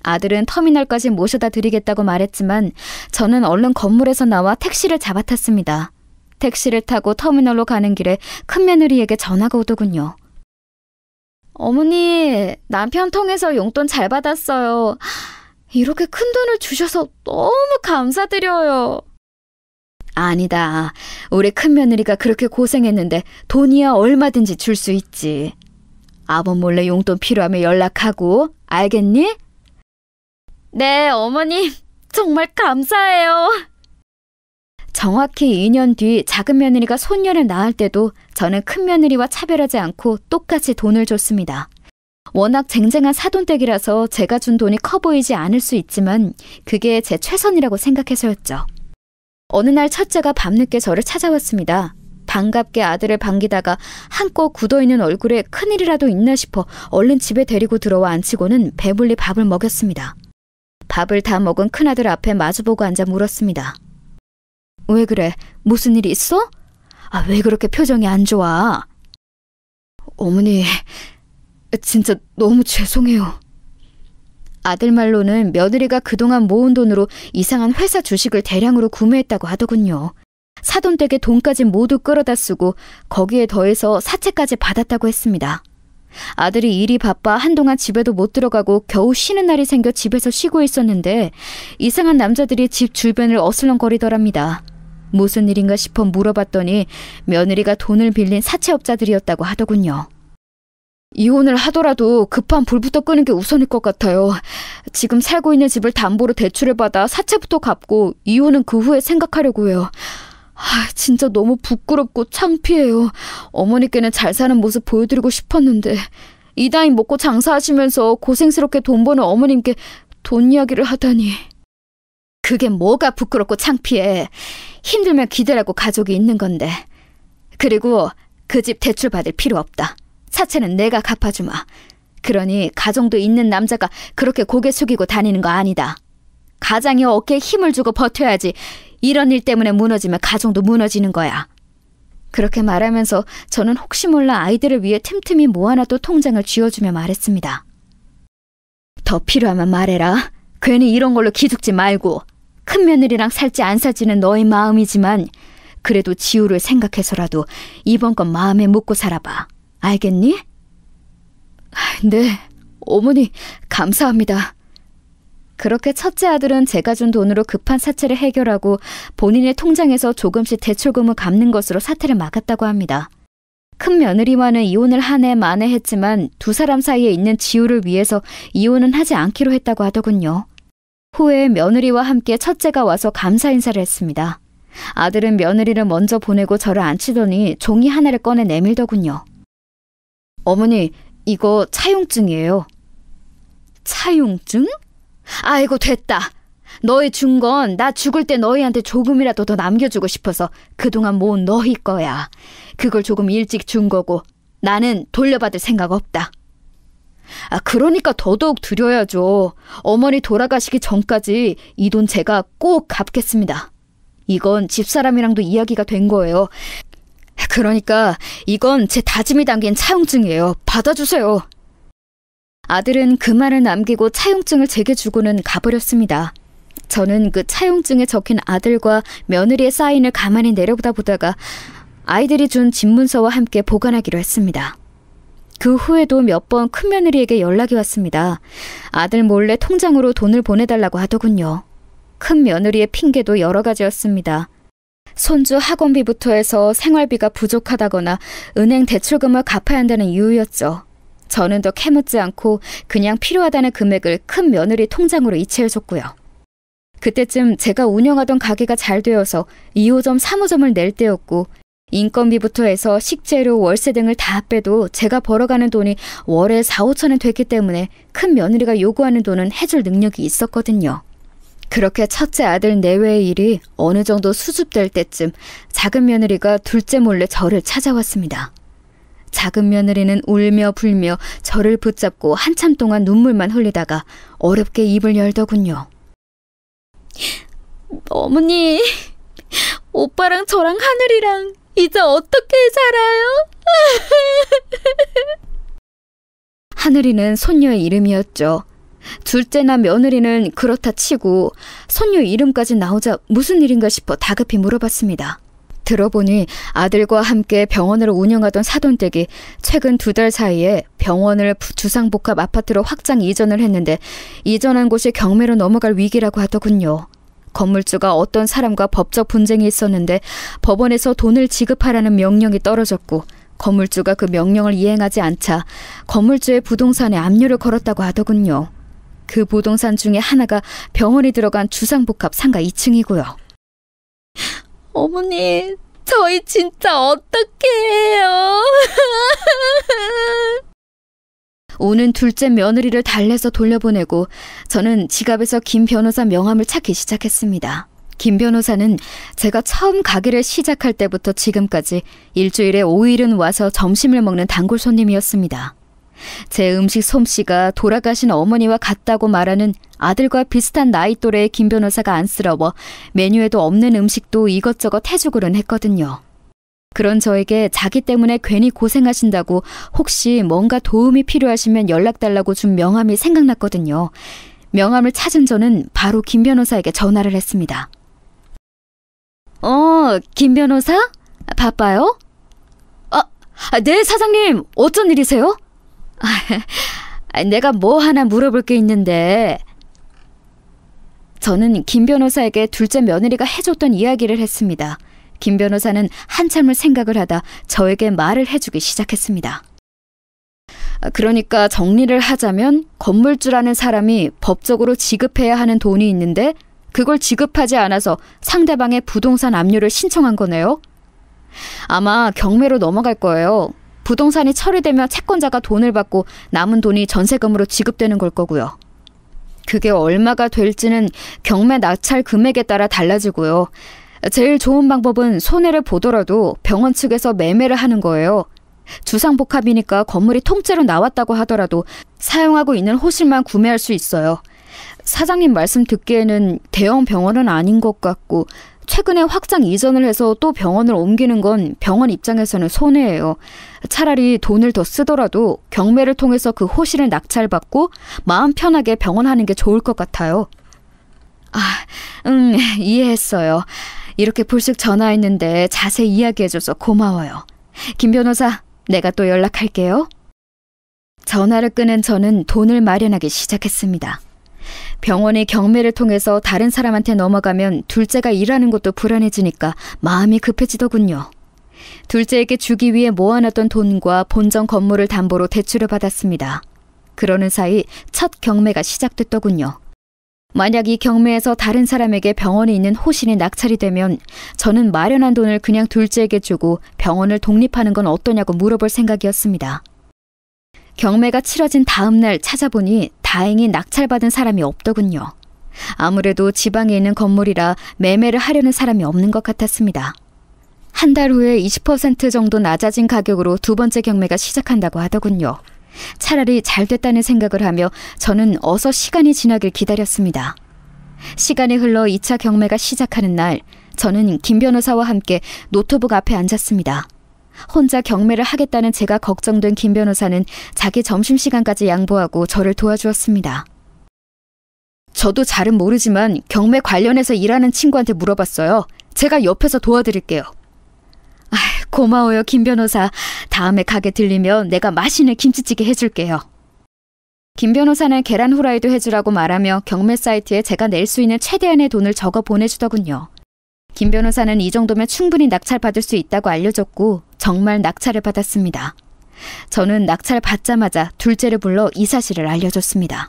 Speaker 2: 아들은 터미널까지 모셔다 드리겠다고 말했지만 저는 얼른 건물에서 나와 택시를 잡아탔습니다. 택시를 타고 터미널로 가는 길에 큰며느리에게 전화가 오더군요. 어머니, 남편 통해서 용돈 잘 받았어요. 이렇게 큰 돈을 주셔서 너무 감사드려요. 아니다. 우리 큰며느리가 그렇게 고생했는데 돈이야 얼마든지 줄 수 있지. 아버 몰래 용돈 필요하면 연락하고, 알겠니? 네, 어머님. 정말 감사해요. 정확히 2년 뒤 작은 며느리가 손녀를 낳을 때도 저는 큰 며느리와 차별하지 않고 똑같이 돈을 줬습니다. 워낙 쟁쟁한 사돈댁이라서 제가 준 돈이 커 보이지 않을 수 있지만 그게 제 최선이라고 생각해서였죠. 어느 날 첫째가 밤늦게 저를 찾아왔습니다. 반갑게 아들을 반기다가 한껏 굳어있는 얼굴에 큰일이라도 있나 싶어 얼른 집에 데리고 들어와 앉히고는 배불리 밥을 먹였습니다. 밥을 다 먹은 큰아들 앞에 마주보고 앉아 물었습니다. 왜 그래? 무슨 일이 있어? 왜 그렇게 표정이 안 좋아? 어머니, 진짜 너무 죄송해요. 아들 말로는 며느리가 그동안 모은 돈으로 이상한 회사 주식을 대량으로 구매했다고 하더군요. 사돈댁에 돈까지 모두 끌어다 쓰고 거기에 더해서 사채까지 받았다고 했습니다. 아들이 일이 바빠 한동안 집에도 못 들어가고 겨우 쉬는 날이 생겨 집에서 쉬고 있었는데 이상한 남자들이 집 주변을 어슬렁거리더랍니다. 무슨 일인가 싶어 물어봤더니 며느리가 돈을 빌린 사채업자들이었다고 하더군요. 이혼을 하더라도 급한 불부터 끄는 게 우선일 것 같아요. 지금 살고 있는 집을 담보로 대출을 받아 사채부터 갚고 이혼은 그 후에 생각하려고 해요. 진짜 너무 부끄럽고 창피해요. 어머니께는 잘 사는 모습 보여드리고 싶었는데 이다인 먹고 장사하시면서 고생스럽게 돈 버는 어머님께 돈 이야기를 하다니. 그게 뭐가 부끄럽고 창피해. 힘들면 기대라고 가족이 있는 건데. 그리고 그 집 대출 받을 필요 없다. 사채는 내가 갚아주마. 그러니 가정도 있는 남자가 그렇게 고개 숙이고 다니는 거 아니다. 가장이 어깨에 힘을 주고 버텨야지. 이런 일 때문에 무너지면 가정도 무너지는 거야. 그렇게 말하면서 저는 혹시 몰라 아이들을 위해 틈틈이 모아놔도 통장을 쥐어주며 말했습니다. 더 필요하면 말해라. 괜히 이런 걸로 기죽지 말고. 큰며느리랑 살지 안 살지는 너의 마음이지만 그래도 지우를 생각해서라도 이번 건 마음에 묻고 살아봐. 알겠니? 네, 어머니 감사합니다. 그렇게 첫째 아들은 제가 준 돈으로 급한 사채를 해결하고 본인의 통장에서 조금씩 대출금을 갚는 것으로 사태를 막았다고 합니다. 큰 며느리와는 이혼을 한 해 만에 했지만 두 사람 사이에 있는 지우를 위해서 이혼은 하지 않기로 했다고 하더군요. 후에 며느리와 함께 첫째가 와서 감사 인사를 했습니다. 아들은 며느리를 먼저 보내고 저를 앉히더니 종이 하나를 꺼내 내밀더군요. 어머니, 이거 차용증이에요. 차용증? 아이고 됐다. 너희 준 건 나 죽을 때 너희한테 조금이라도 더 남겨주고 싶어서 그동안 모은 너희 거야. 그걸 조금 일찍 준 거고 나는 돌려받을 생각 없다. 그러니까 더더욱 드려야죠. 어머니 돌아가시기 전까지 이 돈 제가 꼭 갚겠습니다. 이건 집사람이랑도 이야기가 된 거예요. 그러니까 이건 제 다짐이 담긴 차용증이에요. 받아주세요. 아들은 그 말을 남기고 차용증을 제게 주고는 가버렸습니다. 저는 그 차용증에 적힌 아들과 며느리의 사인을 가만히 내려다보다가 아이들이 준 집문서와 함께 보관하기로 했습니다. 그 후에도 몇 번 큰며느리에게 연락이 왔습니다. 아들 몰래 통장으로 돈을 보내달라고 하더군요. 큰며느리의 핑계도 여러 가지였습니다. 손주 학원비부터 해서 생활비가 부족하다거나 은행 대출금을 갚아야 한다는 이유였죠. 저는 더 캐묻지 않고 그냥 필요하다는 금액을 큰며느리 통장으로 이체해줬고요. 그때쯤 제가 운영하던 가게가 잘 되어서 2호점, 3호점을 낼 때였고 인건비부터 해서 식재료, 월세 등을 다 빼도 제가 벌어가는 돈이 월에 4, 5천원 됐기 때문에 큰며느리가 요구하는 돈은 해줄 능력이 있었거든요. 그렇게 첫째 아들 내외의 일이 어느 정도 수습될 때쯤 작은 며느리가 둘째 몰래 저를 찾아왔습니다. 작은 며느리는 울며 불며 저를 붙잡고 한참 동안 눈물만 흘리다가 어렵게 입을 열더군요. 어머니, 오빠랑 저랑 하늘이랑 이제 어떻게 살아요? 하늘이는 손녀의 이름이었죠. 둘째나 며느리는 그렇다 치고 손녀 이름까지 나오자 무슨 일인가 싶어 다급히 물어봤습니다. 들어보니 아들과 함께 병원을 운영하던 사돈댁이 최근 2달 사이에 병원을 주상복합 아파트로 확장 이전을 했는데 이전한 곳이 경매로 넘어갈 위기라고 하더군요. 건물주가 어떤 사람과 법적 분쟁이 있었는데 법원에서 돈을 지급하라는 명령이 떨어졌고 건물주가 그 명령을 이행하지 않자 건물주의 부동산에 압류를 걸었다고 하더군요. 그 부동산 중에 하나가 병원이 들어간 주상복합 상가 2층이고요. 어머니, 저희 진짜 어떻게 해요? 우는 둘째 며느리를 달래서 돌려보내고 저는 지갑에서 김 변호사 명함을 찾기 시작했습니다. 김 변호사는 제가 처음 가게를 시작할 때부터 지금까지 일주일에 5일은 와서 점심을 먹는 단골 손님이었습니다. 제 음식 솜씨가 돌아가신 어머니와 같다고 말하는 아들과 비슷한 나이 또래의 김 변호사가 안쓰러워 메뉴에도 없는 음식도 이것저것 해주고는 했거든요. 그런 저에게 자기 때문에 괜히 고생하신다고 혹시 뭔가 도움이 필요하시면 연락달라고 준 명함이 생각났거든요. 명함을 찾은 저는 바로 김 변호사에게 전화를 했습니다. 김 변호사? 바빠요? 네, 사장님. 어쩐 일이세요? 내가 뭐 하나 물어볼 게 있는데. 저는 김 변호사에게 둘째 며느리가 해줬던 이야기를 했습니다. 김 변호사는 한참을 생각을 하다 저에게 말을 해주기 시작했습니다. 그러니까 정리를 하자면 건물주라는 사람이 법적으로 지급해야 하는 돈이 있는데 그걸 지급하지 않아서 상대방의 부동산 압류를 신청한 거네요. 아마 경매로 넘어갈 거예요. 부동산이 처리되면 채권자가 돈을 받고 남은 돈이 전세금으로 지급되는 걸 거고요. 그게 얼마가 될지는 경매 낙찰 금액에 따라 달라지고요. 제일 좋은 방법은 손해를 보더라도 병원 측에서 매매를 하는 거예요. 주상복합이니까 건물이 통째로 나왔다고 하더라도 사용하고 있는 호실만 구매할 수 있어요. 사장님 말씀 듣기에는 대형 병원은 아닌 것 같고 최근에 확장 이전을 해서 또 병원을 옮기는 건 병원 입장에서는 손해예요. 차라리 돈을 더 쓰더라도 경매를 통해서 그 호실을 낙찰받고 마음 편하게 병원하는 게 좋을 것 같아요. 이해했어요. 이렇게 불쑥 전화했는데 자세히 이야기해줘서 고마워요. 김 변호사, 내가 또 연락할게요. 전화를 끊은 저는 돈을 마련하기 시작했습니다. 병원이 경매를 통해서 다른 사람한테 넘어가면 둘째가 일하는 것도 불안해지니까 마음이 급해지더군요. 둘째에게 주기 위해 모아놨던 돈과 본점 건물을 담보로 대출을 받았습니다. 그러는 사이 첫 경매가 시작됐더군요. 만약 이 경매에서 다른 사람에게 병원에 있는 호신이 낙찰이 되면 저는 마련한 돈을 그냥 둘째에게 주고 병원을 독립하는 건 어떠냐고 물어볼 생각이었습니다. 경매가 치러진 다음 날 찾아보니 다행히 낙찰받은 사람이 없더군요. 아무래도 지방에 있는 건물이라 매매를 하려는 사람이 없는 것 같았습니다. 한 달 후에 20% 정도 낮아진 가격으로 두 번째 경매가 시작한다고 하더군요. 차라리 잘 됐다는 생각을 하며 저는 어서 시간이 지나길 기다렸습니다. 시간이 흘러 2차 경매가 시작하는 날, 저는 김 변호사와 함께 노트북 앞에 앉았습니다. 혼자 경매를 하겠다는 제가 걱정된 김 변호사는 자기 점심시간까지 양보하고 저를 도와주었습니다. 저도 잘은 모르지만 경매 관련해서 일하는 친구한테 물어봤어요. 제가 옆에서 도와드릴게요. 고마워요, 김 변호사. 다음에 가게 들리면 내가 맛있는 김치찌개 해줄게요. 김 변호사는 계란 후라이도 해주라고 말하며 경매 사이트에 제가 낼 수 있는 최대한의 돈을 적어 보내주더군요. 김 변호사는 이 정도면 충분히 낙찰받을 수 있다고 알려줬고 정말 낙찰을 받았습니다. 저는 낙찰 받자마자 둘째를 불러 이 사실을 알려줬습니다.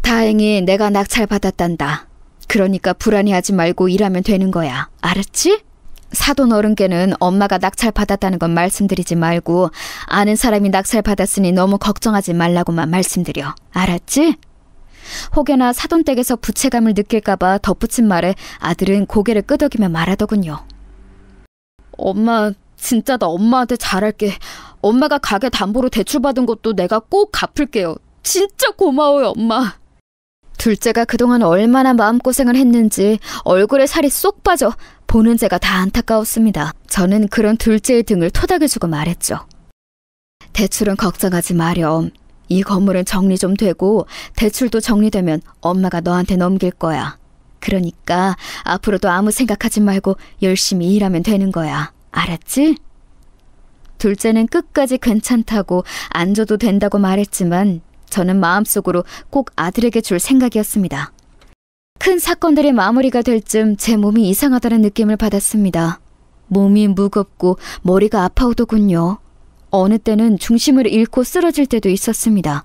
Speaker 2: 다행히 내가 낙찰 받았단다. 그러니까 불안해하지 말고 일하면 되는 거야. 알았지? 사돈 어른께는 엄마가 낙찰 받았다는 건 말씀드리지 말고 아는 사람이 낙찰 받았으니 너무 걱정하지 말라고만 말씀드려. 알았지? 혹여나 사돈 댁에서 부채감을 느낄까봐 덧붙인 말에 아들은 고개를 끄덕이며 말하더군요. 엄마, 진짜 나 엄마한테 잘할게. 엄마가 가게 담보로 대출받은 것도 내가 꼭 갚을게요. 진짜 고마워요, 엄마. 둘째가 그동안 얼마나 마음고생을 했는지 얼굴에 살이 쏙 빠져 보는 제가 다 안타까웠습니다. 저는 그런 둘째의 등을 토닥여주고 말했죠. 대출은 걱정하지 마렴. 이 건물은 정리 좀 되고 대출도 정리되면 엄마가 너한테 넘길 거야. 그러니까 앞으로도 아무 생각하지 말고 열심히 일하면 되는 거야. 알았지? 둘째는 끝까지 괜찮다고 안 줘도 된다고 말했지만 저는 마음속으로 꼭 아들에게 줄 생각이었습니다. 큰 사건들의 마무리가 될 즈음 제 몸이 이상하다는 느낌을 받았습니다. 몸이 무겁고 머리가 아파오더군요. 어느 때는 중심을 잃고 쓰러질 때도 있었습니다.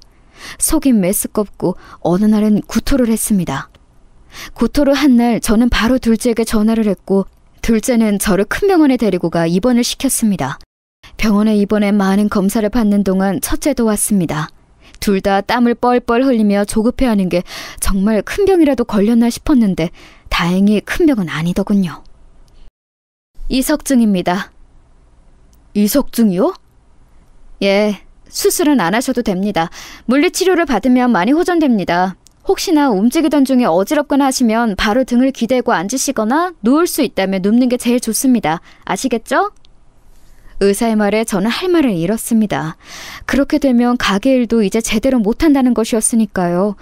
Speaker 2: 속이 메스껍고 어느 날은 구토를 했습니다. 구토를 한 날 저는 바로 둘째에게 전화를 했고 둘째는 저를 큰 병원에 데리고 가 입원을 시켰습니다. 병원에 입원해 많은 검사를 받는 동안 첫째도 왔습니다. 둘 다 땀을 뻘뻘 흘리며 조급해하는 게 정말 큰 병이라도 걸렸나 싶었는데 다행히 큰 병은 아니더군요. 이석증입니다. 이석증이요? 예, 수술은 안 하셔도 됩니다. 물리치료를 받으면 많이 호전됩니다. 혹시나 움직이던 중에 어지럽거나 하시면 바로 등을 기대고 앉으시거나 누울 수 있다면 눕는 게 제일 좋습니다. 아시겠죠? 의사의 말에 저는 할 말을 잃었습니다. 그렇게 되면 가게 일도 이제 제대로 못한다는 것이었으니까요.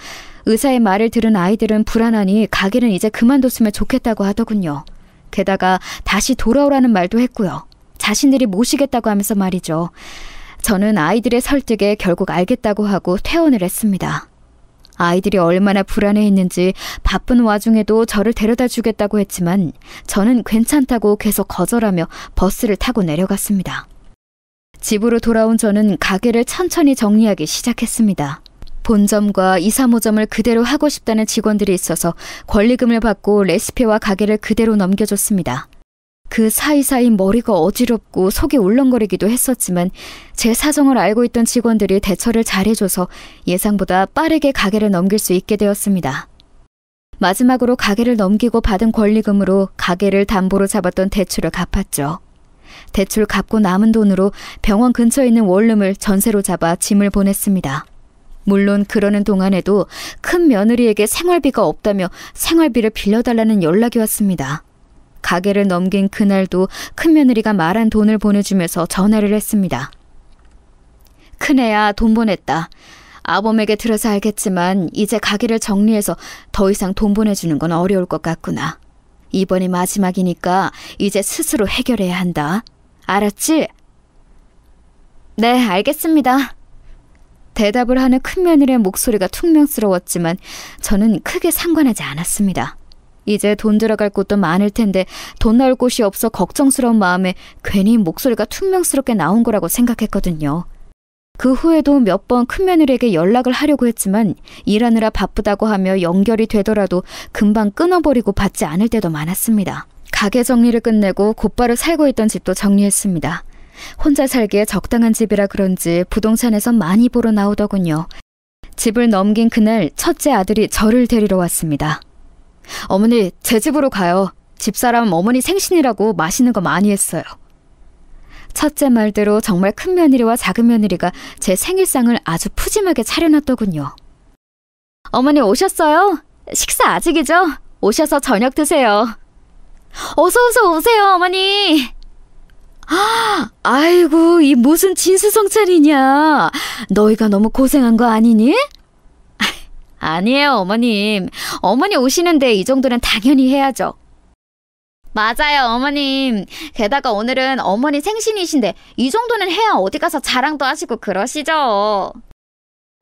Speaker 2: 의사의 말을 들은 아이들은 불안하니 가게는 이제 그만뒀으면 좋겠다고 하더군요. 게다가 다시 돌아오라는 말도 했고요. 자신들이 모시겠다고 하면서 말이죠. 저는 아이들의 설득에 결국 알겠다고 하고 퇴원을 했습니다. 아이들이 얼마나 불안해했는지 바쁜 와중에도 저를 데려다 주겠다고 했지만 저는 괜찮다고 계속 거절하며 버스를 타고 내려갔습니다. 집으로 돌아온 저는 가게를 천천히 정리하기 시작했습니다. 본점과 2, 3호점을 그대로 하고 싶다는 직원들이 있어서 권리금을 받고 레시피와 가게를 그대로 넘겨줬습니다. 그 사이사이 머리가 어지럽고 속이 울렁거리기도 했었지만 제 사정을 알고 있던 직원들이 대처를 잘해줘서 예상보다 빠르게 가게를 넘길 수 있게 되었습니다. 마지막으로 가게를 넘기고 받은 권리금으로 가게를 담보로 잡았던 대출을 갚았죠. 대출 갚고 남은 돈으로 병원 근처에 있는 원룸을 전세로 잡아 짐을 보냈습니다. 물론 그러는 동안에도 큰 며느리에게 생활비가 없다며 생활비를 빌려달라는 연락이 왔습니다. 가게를 넘긴 그날도 큰 며느리가 말한 돈을 보내주면서 전화를 했습니다. 큰애야, 돈 보냈다. 아범에게 들어서 알겠지만 이제 가게를 정리해서 더 이상 돈 보내주는 건 어려울 것 같구나. 이번이 마지막이니까 이제 스스로 해결해야 한다. 알았지? 네, 알겠습니다. 대답을 하는 큰며느리의 목소리가 퉁명스러웠지만 저는 크게 상관하지 않았습니다. 이제 돈 들어갈 곳도 많을 텐데 돈 나올 곳이 없어 걱정스러운 마음에 괜히 목소리가 퉁명스럽게 나온 거라고 생각했거든요. 그 후에도 몇 번 큰며느리에게 연락을 하려고 했지만 일하느라 바쁘다고 하며 연결이 되더라도 금방 끊어버리고 받지 않을 때도 많았습니다. 가게 정리를 끝내고 곧바로 살고 있던 집도 정리했습니다. 혼자 살기에 적당한 집이라 그런지 부동산에서 많이 보러 나오더군요. 집을 넘긴 그날 첫째 아들이 저를 데리러 왔습니다. 어머니, 제 집으로 가요. 집사람 어머니 생신이라고 맛있는 거 많이 했어요. 첫째 말대로 정말 큰 며느리와 작은 며느리가 제 생일상을 아주 푸짐하게 차려놨더군요. 어머니 오셨어요? 식사 아직이죠? 오셔서 저녁 드세요. 어서 오세요, 어머니. 아이고, 이 무슨 진수성찬이냐. 너희가 너무 고생한 거 아니니? 아니에요, 어머님. 어머니 오시는데 이 정도는 당연히 해야죠. 맞아요, 어머님. 게다가 오늘은 어머니 생신이신데 이 정도는 해야 어디 가서 자랑도 하시고 그러시죠.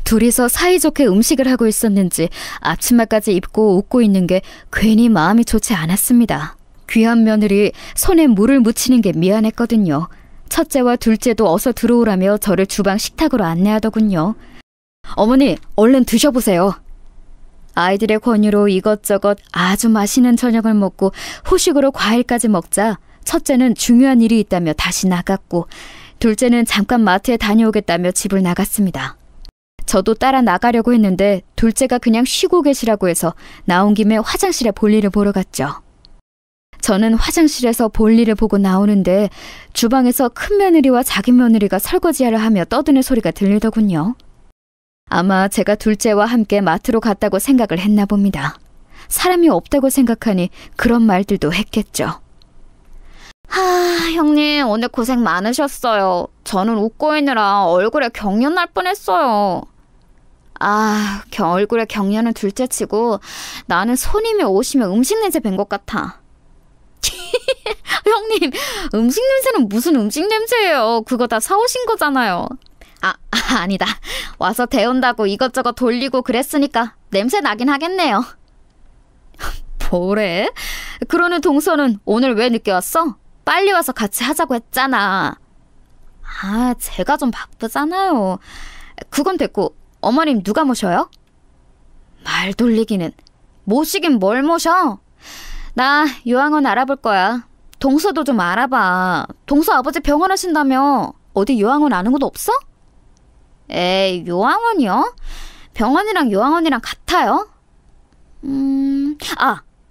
Speaker 2: 둘이서 사이좋게 음식을 하고 있었는지 앞치마까지 입고 웃고 있는 게 괜히 마음이 좋지 않았습니다. 귀한 며느리 손에 물을 묻히는 게 미안했거든요. 첫째와 둘째도 어서 들어오라며 저를 주방 식탁으로 안내하더군요. 어머니, 얼른 드셔보세요. 아이들의 권유로 이것저것 아주 맛있는 저녁을 먹고 후식으로 과일까지 먹자 첫째는 중요한 일이 있다며 다시 나갔고 둘째는 잠깐 마트에 다녀오겠다며 집을 나갔습니다. 저도 따라 나가려고 했는데 둘째가 그냥 쉬고 계시라고 해서 나온 김에 화장실에 볼일을 보러 갔죠. 저는 화장실에서 볼일을 보고 나오는데 주방에서 큰 며느리와 작은 며느리가 설거지하려 하며 떠드는 소리가 들리더군요. 아마 제가 둘째와 함께 마트로 갔다고 생각을 했나 봅니다. 사람이 없다고 생각하니 그런 말들도 했겠죠. 형님 오늘 고생 많으셨어요. 저는 웃고 있느라 얼굴에 경련 날 뻔했어요. 얼굴에 경련은 둘째치고 나는 손님이 오시면 음식 냄새 뵌 것 같아. 형님, 음식 냄새는 무슨 음식 냄새예요. 그거 다 사오신 거잖아요. 아니다. 와서 데운다고 이것저것 돌리고 그랬으니까 냄새 나긴 하겠네요. 뭐래? 그러는 동서는 오늘 왜 늦게 왔어? 빨리 와서 같이 하자고 했잖아. 제가 좀 바쁘잖아요. 그건 됐고 어머님 누가 모셔요? 말 돌리기는. 모시긴 뭘 모셔? 나 요양원 알아볼 거야. 동서도 좀 알아봐. 동서 아버지 병원 하신다며. 어디 요양원 아는 곳 없어? 에이, 요양원이요? 병원이랑 요양원이랑 같아요?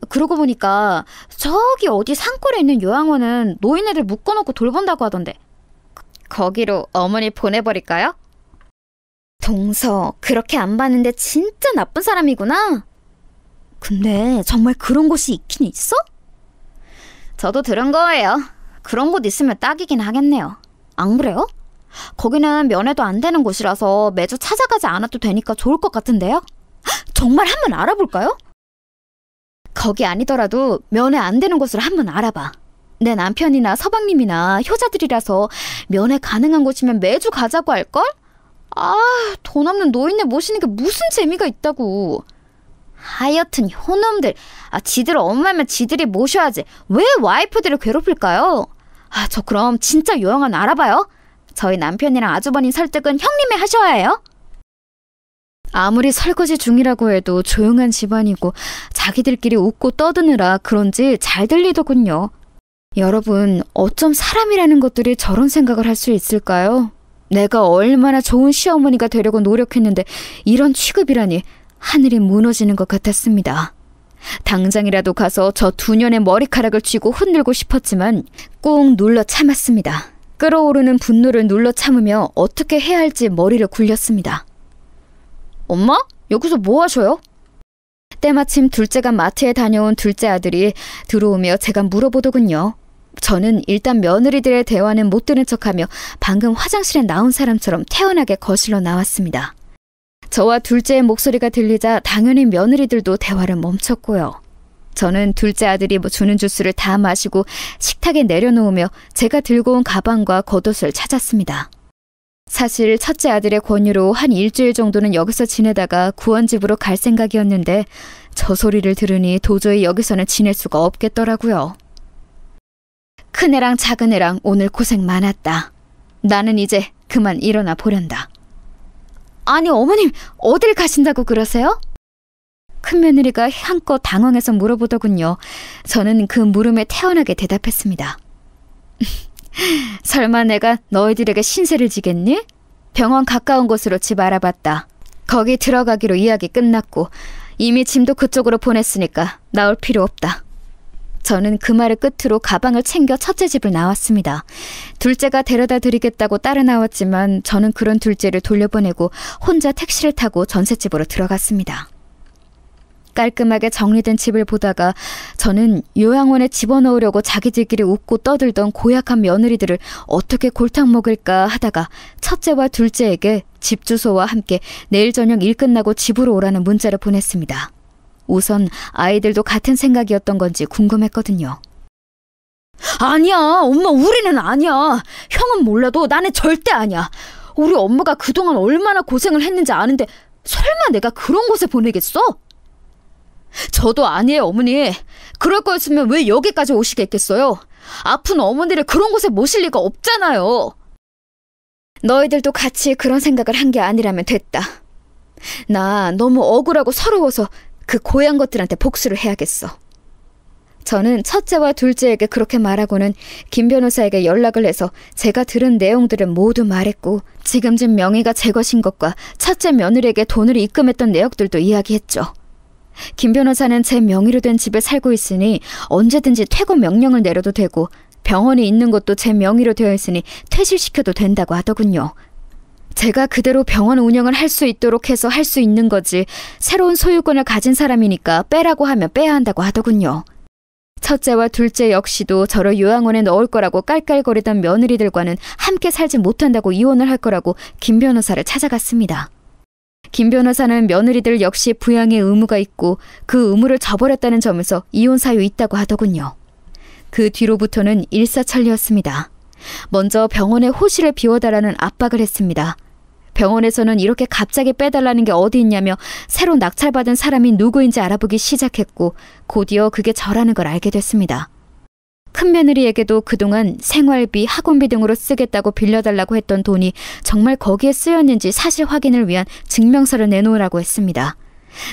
Speaker 2: 그러고 보니까 저기 어디 산골에 있는 요양원은 노인애들 묶어놓고 돌본다고 하던데. 거기로 어머니 보내버릴까요? 동서, 그렇게 안 봤는데 진짜 나쁜 사람이구나. 근데 정말 그런 곳이 있긴 있어? 저도 들은 거예요. 그런 곳 있으면 딱이긴 하겠네요. 안 그래요? 거기는 면회도 안 되는 곳이라서 매주 찾아가지 않아도 되니까 좋을 것 같은데요? 정말 한번 알아볼까요? 거기 아니더라도 면회 안 되는 곳으로 한번 알아봐. 내 남편이나 서방님이나 효자들이라서 면회 가능한 곳이면 매주 가자고 할걸? 돈 없는 노인네 모시는 게 무슨 재미가 있다고. 하여튼 효놈들, 지들 엄마면 지들이 모셔야지. 왜 와이프들을 괴롭힐까요? 저 그럼 진짜 요양원 알아봐요. 저희 남편이랑 아주버님 설득은 형님이 하셔야 해요. 아무리 설거지 중이라고 해도 조용한 집안이고 자기들끼리 웃고 떠드느라 그런지 잘 들리더군요. 여러분, 어쩜 사람이라는 것들이 저런 생각을 할 수 있을까요? 내가 얼마나 좋은 시어머니가 되려고 노력했는데 이런 취급이라니 하늘이 무너지는 것 같았습니다. 당장이라도 가서 저 두 년의 머리카락을 쥐고 흔들고 싶었지만 꾹 눌러 참았습니다. 끓어오르는 분노를 눌러 참으며 어떻게 해야 할지 머리를 굴렸습니다. 엄마? 여기서 뭐 하셔요? 때마침 둘째가 마트에 다녀온 둘째 아들이 들어오며 제가 물어보더군요. 저는 일단 며느리들의 대화는 못 들은 척하며 방금 화장실에 나온 사람처럼 태연하게 거실로 나왔습니다. 저와 둘째의 목소리가 들리자 당연히 며느리들도 대화를 멈췄고요. 저는 둘째 아들이 주는 주스를 다 마시고 식탁에 내려놓으며 제가 들고 온 가방과 겉옷을 찾았습니다. 사실 첫째 아들의 권유로 한 일주일 정도는 여기서 지내다가 구원집으로 갈 생각이었는데 저 소리를 들으니 도저히 여기서는 지낼 수가 없겠더라고요. 큰애랑 작은애랑 오늘 고생 많았다. 나는 이제 그만 일어나 보련다. 아니 어머님 어딜 가신다고 그러세요? 큰며느리가 한껏 당황해서 물어보더군요. 저는 그 물음에 태연하게 대답했습니다. 설마 내가 너희들에게 신세를 지겠니? 병원 가까운 곳으로 집 알아봤다. 거기 들어가기로 이야기 끝났고 이미 짐도 그쪽으로 보냈으니까 나올 필요 없다. 저는 그 말을 끝으로 가방을 챙겨 첫째 집을 나왔습니다. 둘째가 데려다 드리겠다고 따라 나왔지만 저는 그런 둘째를 돌려보내고 혼자 택시를 타고 전셋집으로 들어갔습니다. 깔끔하게 정리된 집을 보다가 저는 요양원에 집어넣으려고 자기들끼리 웃고 떠들던 고약한 며느리들을 어떻게 골탕 먹을까 하다가 첫째와 둘째에게 집 주소와 함께 내일 저녁 일 끝나고 집으로 오라는 문자를 보냈습니다. 우선 아이들도 같은 생각이었던 건지 궁금했거든요. 아니야, 엄마 우리는 아니야. 형은 몰라도 나는 절대 아니야. 우리 엄마가 그동안 얼마나 고생을 했는지 아는데 설마 내가 그런 곳에 보내겠어? 저도 아니에요, 어머니. 그럴 거였으면 왜 여기까지 오시겠겠어요? 아픈 어머니를 그런 곳에 모실 리가 없잖아요. 너희들도 같이 그런 생각을 한 게 아니라면 됐다. 나 너무 억울하고 서러워서 그 고얀 것들한테 복수를 해야겠어. 저는 첫째와 둘째에게 그렇게 말하고는 김 변호사에게 연락을 해서 제가 들은 내용들을 모두 말했고 지금 집 명의가 제 것인 것과 첫째 며느리에게 돈을 입금했던 내역들도 이야기했죠. 김 변호사는 제 명의로 된 집에 살고 있으니 언제든지 퇴거 명령을 내려도 되고 병원이 있는 곳도 제 명의로 되어 있으니 퇴실시켜도 된다고 하더군요. 제가 그대로 병원 운영을 할 수 있도록 해서 할 수 있는 거지 새로운 소유권을 가진 사람이니까 빼라고 하면 빼야 한다고 하더군요. 첫째와 둘째 역시도 저를 요양원에 넣을 거라고 깔깔거리던 며느리들과는 함께 살지 못한다고 이혼을 할 거라고 김 변호사를 찾아갔습니다. 김 변호사는 며느리들 역시 부양의 의무가 있고 그 의무를 저버렸다는 점에서 이혼 사유 있다고 하더군요. 그 뒤로부터는 일사천리였습니다. 먼저 병원에 호실을 비워달라는 압박을 했습니다. 병원에서는 이렇게 갑자기 빼달라는 게 어디 있냐며 새로 낙찰받은 사람이 누구인지 알아보기 시작했고 곧이어 그게 저라는 걸 알게 됐습니다. 큰며느리에게도 그동안 생활비, 학원비 등으로 쓰겠다고 빌려달라고 했던 돈이 정말 거기에 쓰였는지 사실 확인을 위한 증명서를 내놓으라고 했습니다.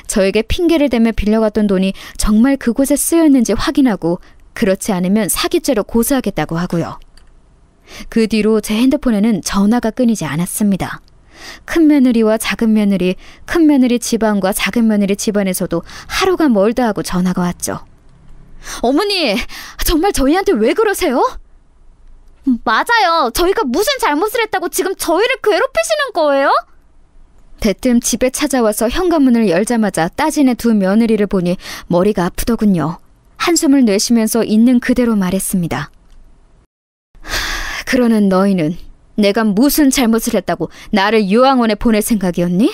Speaker 2: 저에게 핑계를 대며 빌려갔던 돈이 정말 그곳에 쓰였는지 확인하고 그렇지 않으면 사기죄로 고소하겠다고 하고요. 그 뒤로 제 핸드폰에는 전화가 끊이지 않았습니다. 큰며느리와 작은며느리, 큰며느리 집안과 작은며느리 집안에서도 하루가 멀다 하고 전화가 왔죠. 어머니, 정말 저희한테 왜 그러세요? 맞아요. 저희가 무슨 잘못을 했다고 지금 저희를 괴롭히시는 거예요? 대뜸 집에 찾아와서 현관문을 열자마자 따지는 두 며느리를 보니 머리가 아프더군요. 한숨을 내쉬면서 있는 그대로 말했습니다. 그러는 너희는 내가 무슨 잘못을 했다고 나를 요양원에 보낼 생각이었니?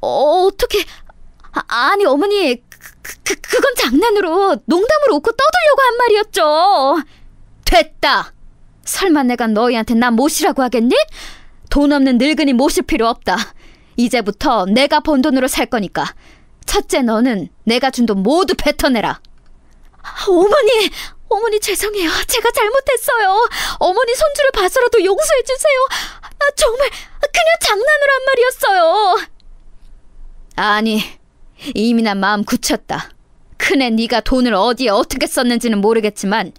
Speaker 2: 어떻게... 아니 어머니... 그건 장난으로 농담으로 웃고 떠들려고 한 말이었죠. 됐다. 설마 내가 너희한테 나 모시라고 하겠니? 돈 없는 늙은이 모실 필요 없다. 이제부터 내가 번 돈으로 살 거니까 첫째 너는 내가 준 돈 모두 뱉어내라. 어머니 죄송해요. 제가 잘못했어요. 어머니 손주를 봐서라도 용서해 주세요. 정말 그냥 장난으로 한 말이었어요. 아니, 이미 난 마음 굳혔다. 큰애 네가 돈을 어디에 어떻게 썼는지는 모르겠지만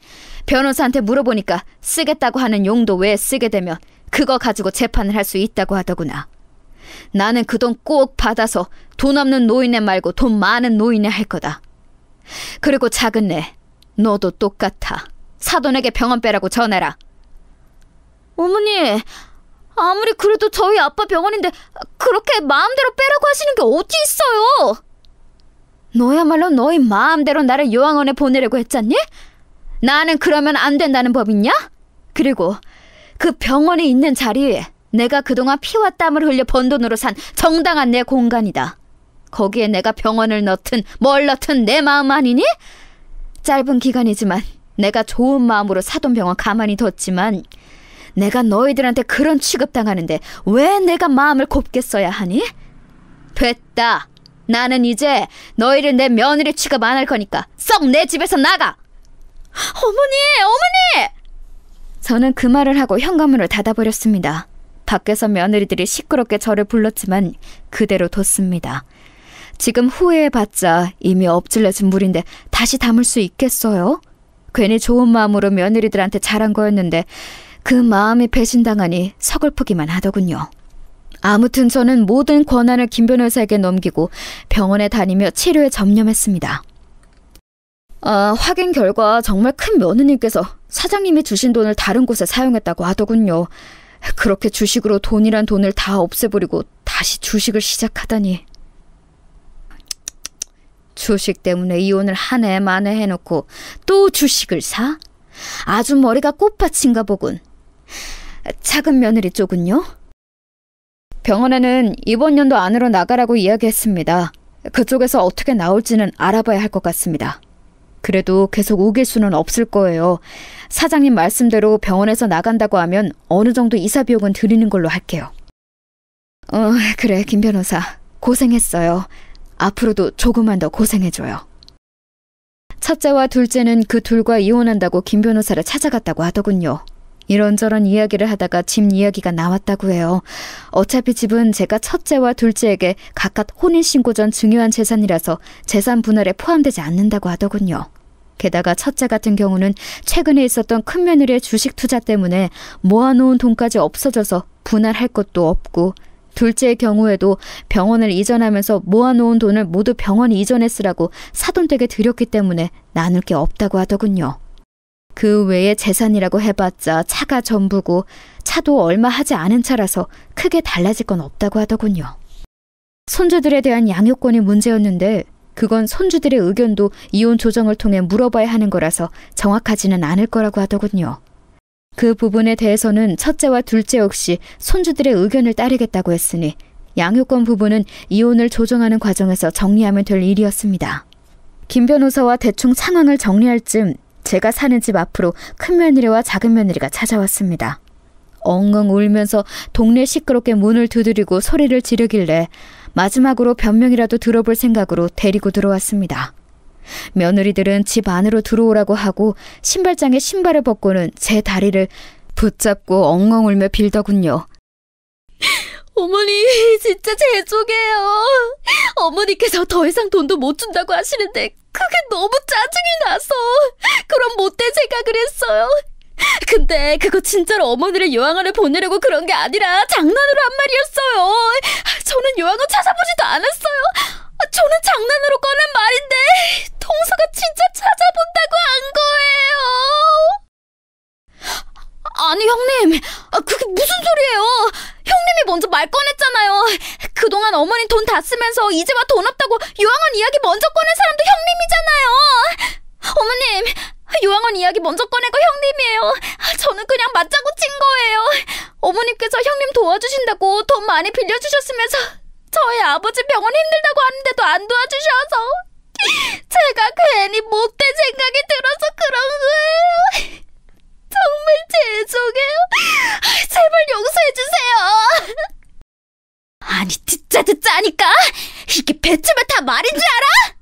Speaker 2: 변호사한테 물어보니까 쓰겠다고 하는 용도 외에 쓰게 되면 그거 가지고 재판을 할 수 있다고 하더구나. 나는 그 돈 꼭 받아서 돈 없는 노인네 말고 돈 많은 노인네 할 거다. 그리고 작은애, 너도 똑같아. 사돈에게 병원 빼라고 전해라. 어머니, 아무리 그래도 저희 아빠 병원인데 그렇게 마음대로 빼라고 하시는 게 어디 있어요? 너야말로 너희 마음대로 나를 요양원에 보내려고 했잖니? 나는 그러면 안 된다는 법 있냐? 그리고 그 병원에 있는 자리에 내가 그동안 피와 땀을 흘려 번 돈으로 산 정당한 내 공간이다. 거기에 내가 병원을 넣든 뭘 넣든 내 마음 아니니? 짧은 기간이지만 내가 좋은 마음으로 사돈 병원 가만히 뒀지만 내가 너희들한테 그런 취급당하는데 왜 내가 마음을 곱게 써야 하니? 됐다. 나는 이제 너희를 내 며느리 취급 안 할 거니까 썩 내 집에서 나가. 어머니! 저는 그 말을 하고 현관문을 닫아버렸습니다. 밖에서 며느리들이 시끄럽게 저를 불렀지만 그대로 뒀습니다. 지금 후회해봤자 이미 엎질러진 물인데 다시 담을 수 있겠어요? 괜히 좋은 마음으로 며느리들한테 잘한 거였는데 그 마음이 배신당하니 서글프기만 하더군요. 아무튼 저는 모든 권한을 김 변호사에게 넘기고 병원에 다니며 치료에 전념했습니다. 확인 결과 정말 큰 며느님께서 사장님이 주신 돈을 다른 곳에 사용했다고 하더군요. 그렇게 주식으로 돈이란 돈을 다 없애버리고 다시 주식을 시작하다니. 주식 때문에 이혼을 한 해 만에 해놓고 또 주식을 사? 아주 머리가 꽃밭인가 보군. 작은 며느리 쪽은요? 병원에는 이번 연도 안으로 나가라고 이야기했습니다. 그쪽에서 어떻게 나올지는 알아봐야 할 것 같습니다. 그래도 계속 우길 수는 없을 거예요. 사장님 말씀대로 병원에서 나간다고 하면 어느 정도 이사 비용은 드리는 걸로 할게요. 그래, 김 변호사. 고생했어요. 앞으로도 조금만 더 고생해줘요. 첫째와 둘째는 그 둘과 이혼한다고 김 변호사를 찾아갔다고 하더군요. 이런저런 이야기를 하다가 집 이야기가 나왔다고 해요. 어차피 집은 제가 첫째와 둘째에게 각각 혼인신고 전 중요한 재산이라서 재산 분할에 포함되지 않는다고 하더군요. 게다가 첫째 같은 경우는 최근에 있었던 큰며느리의 주식 투자 때문에 모아놓은 돈까지 없어져서 분할할 것도 없고, 둘째의 경우에도 병원을 이전하면서 모아놓은 돈을 모두 병원 이전에 쓰라고 사돈댁에 드렸기 때문에 나눌 게 없다고 하더군요. 그 외에 재산이라고 해봤자 차가 전부고 차도 얼마 하지 않은 차라서 크게 달라질 건 없다고 하더군요. 손주들에 대한 양육권이 문제였는데 그건 손주들의 의견도 이혼 조정을 통해 물어봐야 하는 거라서 정확하지는 않을 거라고 하더군요. 그 부분에 대해서는 첫째와 둘째 역시 손주들의 의견을 따르겠다고 했으니 양육권 부분은 이혼을 조정하는 과정에서 정리하면 될 일이었습니다. 김 변호사와 대충 상황을 정리할 즈음 제가 사는 집 앞으로 큰며느리와 작은며느리가 찾아왔습니다. 엉엉 울면서 동네 시끄럽게 문을 두드리고 소리를 지르길래 마지막으로 변명이라도 들어볼 생각으로 데리고 들어왔습니다. 며느리들은 집 안으로 들어오라고 하고 신발장에 신발을 벗고는 제 다리를 붙잡고 엉엉 울며 빌더군요. 어머니, 진짜 죄송해요. 어머니께서 더 이상 돈도 못 준다고 하시는데 그게 너무 짜증이 나서 그런 못된 생각을 했어요. 근데 그거 진짜로 어머니를 요양원에 보내려고 그런 게 아니라 장난으로 한 말이었어요. 저는 요양원 찾아보지도 않았어요. 저는 장난으로 꺼낸 말인데 동서가 진짜 찾아본다고 한 거예요. 아니 형님, 그게 무슨 소리예요? 형님이 먼저 말 꺼냈잖아요. 그동안 어머니 돈 다 쓰면서 이제 와 돈 없다고 요양원 이야기 먼저 꺼낸 사람도 형님이잖아요. 어머님, 요양원 이야기 먼저 꺼낸 거 형님이에요. 저는 그냥 맞장구 친 거예요. 어머님께서 형님 도와주신다고 돈 많이 빌려주셨으면서 저희 아버지 병원 힘들다고 하는데도 안 도와주셔서 제가 괜히 못된 생각이 들어서 그런 거예요. 정말 죄송해요. 제발 용서해주세요. 아니 듣자 하니까 이게 배추면 다 말인 줄 알아?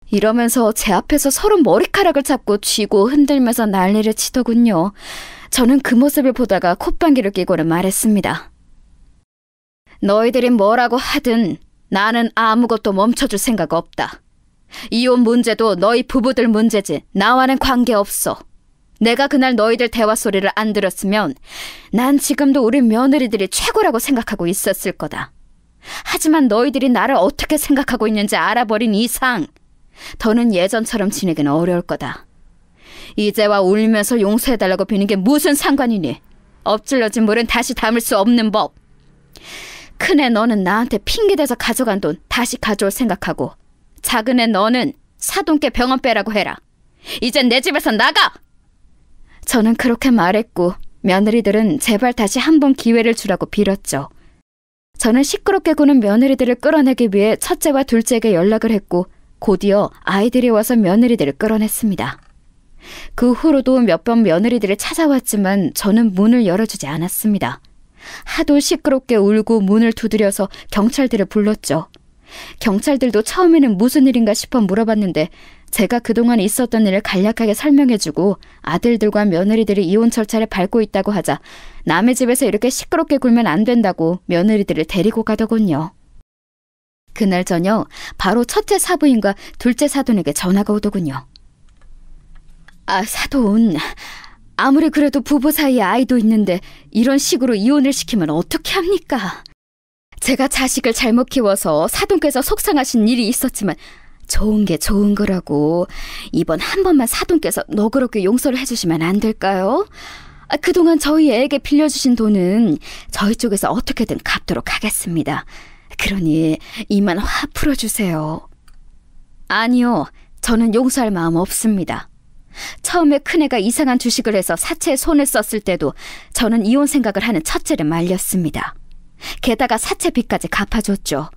Speaker 2: 이러면서 제 앞에서 서로 머리카락을 잡고 쥐고 흔들면서 난리를 치더군요. 저는 그 모습을 보다가 콧방귀를 뀌고는 말했습니다. 너희들이 뭐라고 하든 나는 아무것도 멈춰줄 생각 없다. 이혼 문제도 너희 부부들 문제지 나와는 관계없어. 내가 그날 너희들 대화 소리를 안 들었으면 난 지금도 우리 며느리들이 최고라고 생각하고 있었을 거다. 하지만 너희들이 나를 어떻게 생각하고 있는지 알아버린 이상 더는 예전처럼 지내기는 어려울 거다. 이제와 울면서 용서해달라고 비는 게 무슨 상관이니? 엎질러진 물은 다시 담을 수 없는 법. 큰애 너는 나한테 핑계대서 가져간 돈 다시 가져올 생각하고, 작은애 너는 사돈께 병원 빼라고 해라. 이젠 내 집에서 나가! 저는 그렇게 말했고 며느리들은 제발 다시 한 번 기회를 주라고 빌었죠. 저는 시끄럽게 구는 며느리들을 끌어내기 위해 첫째와 둘째에게 연락을 했고 곧이어 아이들이 와서 며느리들을 끌어냈습니다. 그 후로도 몇 번 며느리들이 찾아왔지만 저는 문을 열어주지 않았습니다. 하도 시끄럽게 울고 문을 두드려서 경찰들을 불렀죠. 경찰들도 처음에는 무슨 일인가 싶어 물어봤는데 제가 그동안 있었던 일을 간략하게 설명해주고 아들들과 며느리들이 이혼 절차를 밟고 있다고 하자 남의 집에서 이렇게 시끄럽게 굴면 안 된다고 며느리들을 데리고 가더군요. 그날 저녁 바로 첫째 사부인과 둘째 사돈에게 전화가 오더군요. 사돈, 아무리 그래도 부부 사이에 아이도 있는데 이런 식으로 이혼을 시키면 어떻게 합니까? 제가 자식을 잘못 키워서 사돈께서 속상하신 일이 있었지만 좋은 게 좋은 거라고 이번 한 번만 사돈께서 너그럽게 용서를 해주시면 안 될까요? 그동안 저희 애에게 빌려주신 돈은 저희 쪽에서 어떻게든 갚도록 하겠습니다. 그러니 이만 화 풀어주세요. 아니요, 저는 용서할 마음 없습니다. 처음에 큰애가 이상한 주식을 해서 사채에 손을 썼을 때도 저는 이혼 생각을 하는 첫째를 말렸습니다. 게다가 사채빚까지 갚아줬죠.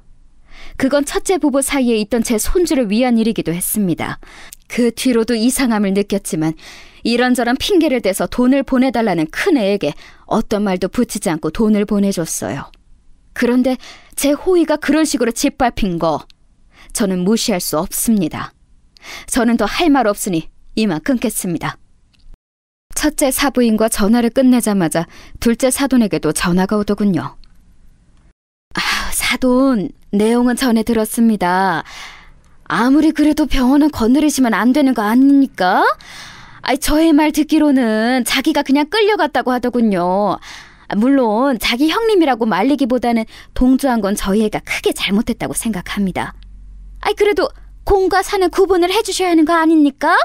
Speaker 2: 그건 첫째 부부 사이에 있던 제 손주를 위한 일이기도 했습니다. 그 뒤로도 이상함을 느꼈지만 이런저런 핑계를 대서 돈을 보내달라는 큰애에게 어떤 말도 붙이지 않고 돈을 보내줬어요. 그런데 제 호의가 그런 식으로 짓밟힌 거 저는 무시할 수 없습니다. 저는 더 할 말 없으니 이만 끊겠습니다. 첫째 사부인과 전화를 끝내자마자 둘째 사돈에게도 전화가 오더군요. 사돈, 내용은 전에 들었습니다. 아무리 그래도 병원은 건드리시면 안 되는 거 아닙니까? 저의 말 듣기로는 자기가 그냥 끌려갔다고 하더군요. 물론 자기 형님이라고 말리기보다는 동조한 건 저희 애가 크게 잘못했다고 생각합니다. 그래도 공과 사는 구분을 해주셔야 하는 거 아닙니까?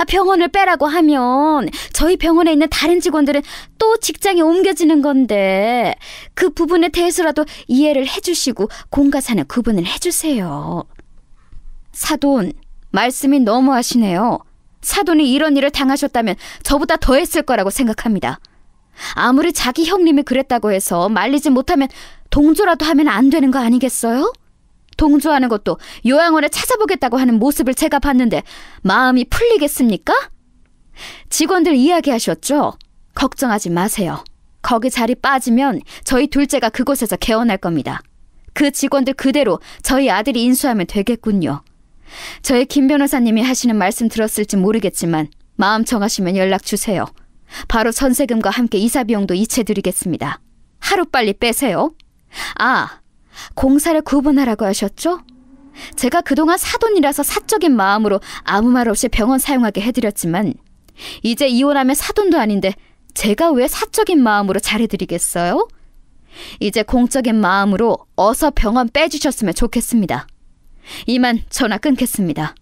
Speaker 2: 병원을 빼라고 하면 저희 병원에 있는 다른 직원들은 또 직장에 옮겨지는 건데 그 부분에 대해서라도 이해를 해주시고 공과 사는 구분을 해주세요. 사돈, 말씀이 너무하시네요. 사돈이 이런 일을 당하셨다면 저보다 더 했을 거라고 생각합니다. 아무리 자기 형님이 그랬다고 해서 말리지 못하면 동조라도 하면 안 되는 거 아니겠어요? 동조하는 것도 요양원에 찾아보겠다고 하는 모습을 제가 봤는데 마음이 풀리겠습니까? 직원들 이야기하셨죠? 걱정하지 마세요. 거기 자리 빠지면 저희 둘째가 그곳에서 개원할 겁니다. 그 직원들 그대로 저희 아들이 인수하면 되겠군요. 저희 김 변호사님이 하시는 말씀 들었을지 모르겠지만 마음 정하시면 연락 주세요. 바로 전세금과 함께 이사비용도 이체드리겠습니다. 하루빨리 빼세요. 공사를 구분하라고 하셨죠? 제가 그동안 사돈이라서 사적인 마음으로 아무 말 없이 병원 사용하게 해드렸지만 이제 이혼하면 사돈도 아닌데 제가 왜 사적인 마음으로 잘해드리겠어요? 이제 공적인 마음으로 어서 병원 빼주셨으면 좋겠습니다. 이만 전화 끊겠습니다.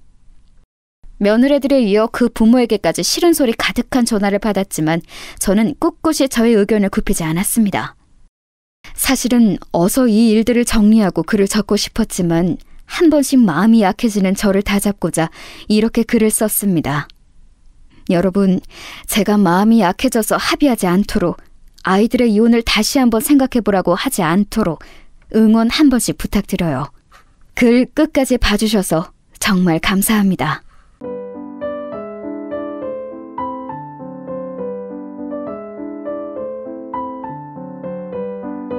Speaker 2: 며느리들에 이어 그 부모에게까지 싫은 소리 가득한 전화를 받았지만 저는 꿋꿋이 저의 의견을 굽히지 않았습니다. 사실은 어서 이 일들을 정리하고 글을 적고 싶었지만 한 번씩 마음이 약해지는 저를 다잡고자 이렇게 글을 썼습니다. 여러분, 제가 마음이 약해져서 합의하지 않도록, 아이들의 이혼을 다시 한번 생각해보라고 하지 않도록 응원 한 번씩 부탁드려요. 글 끝까지 봐주셔서 정말 감사합니다.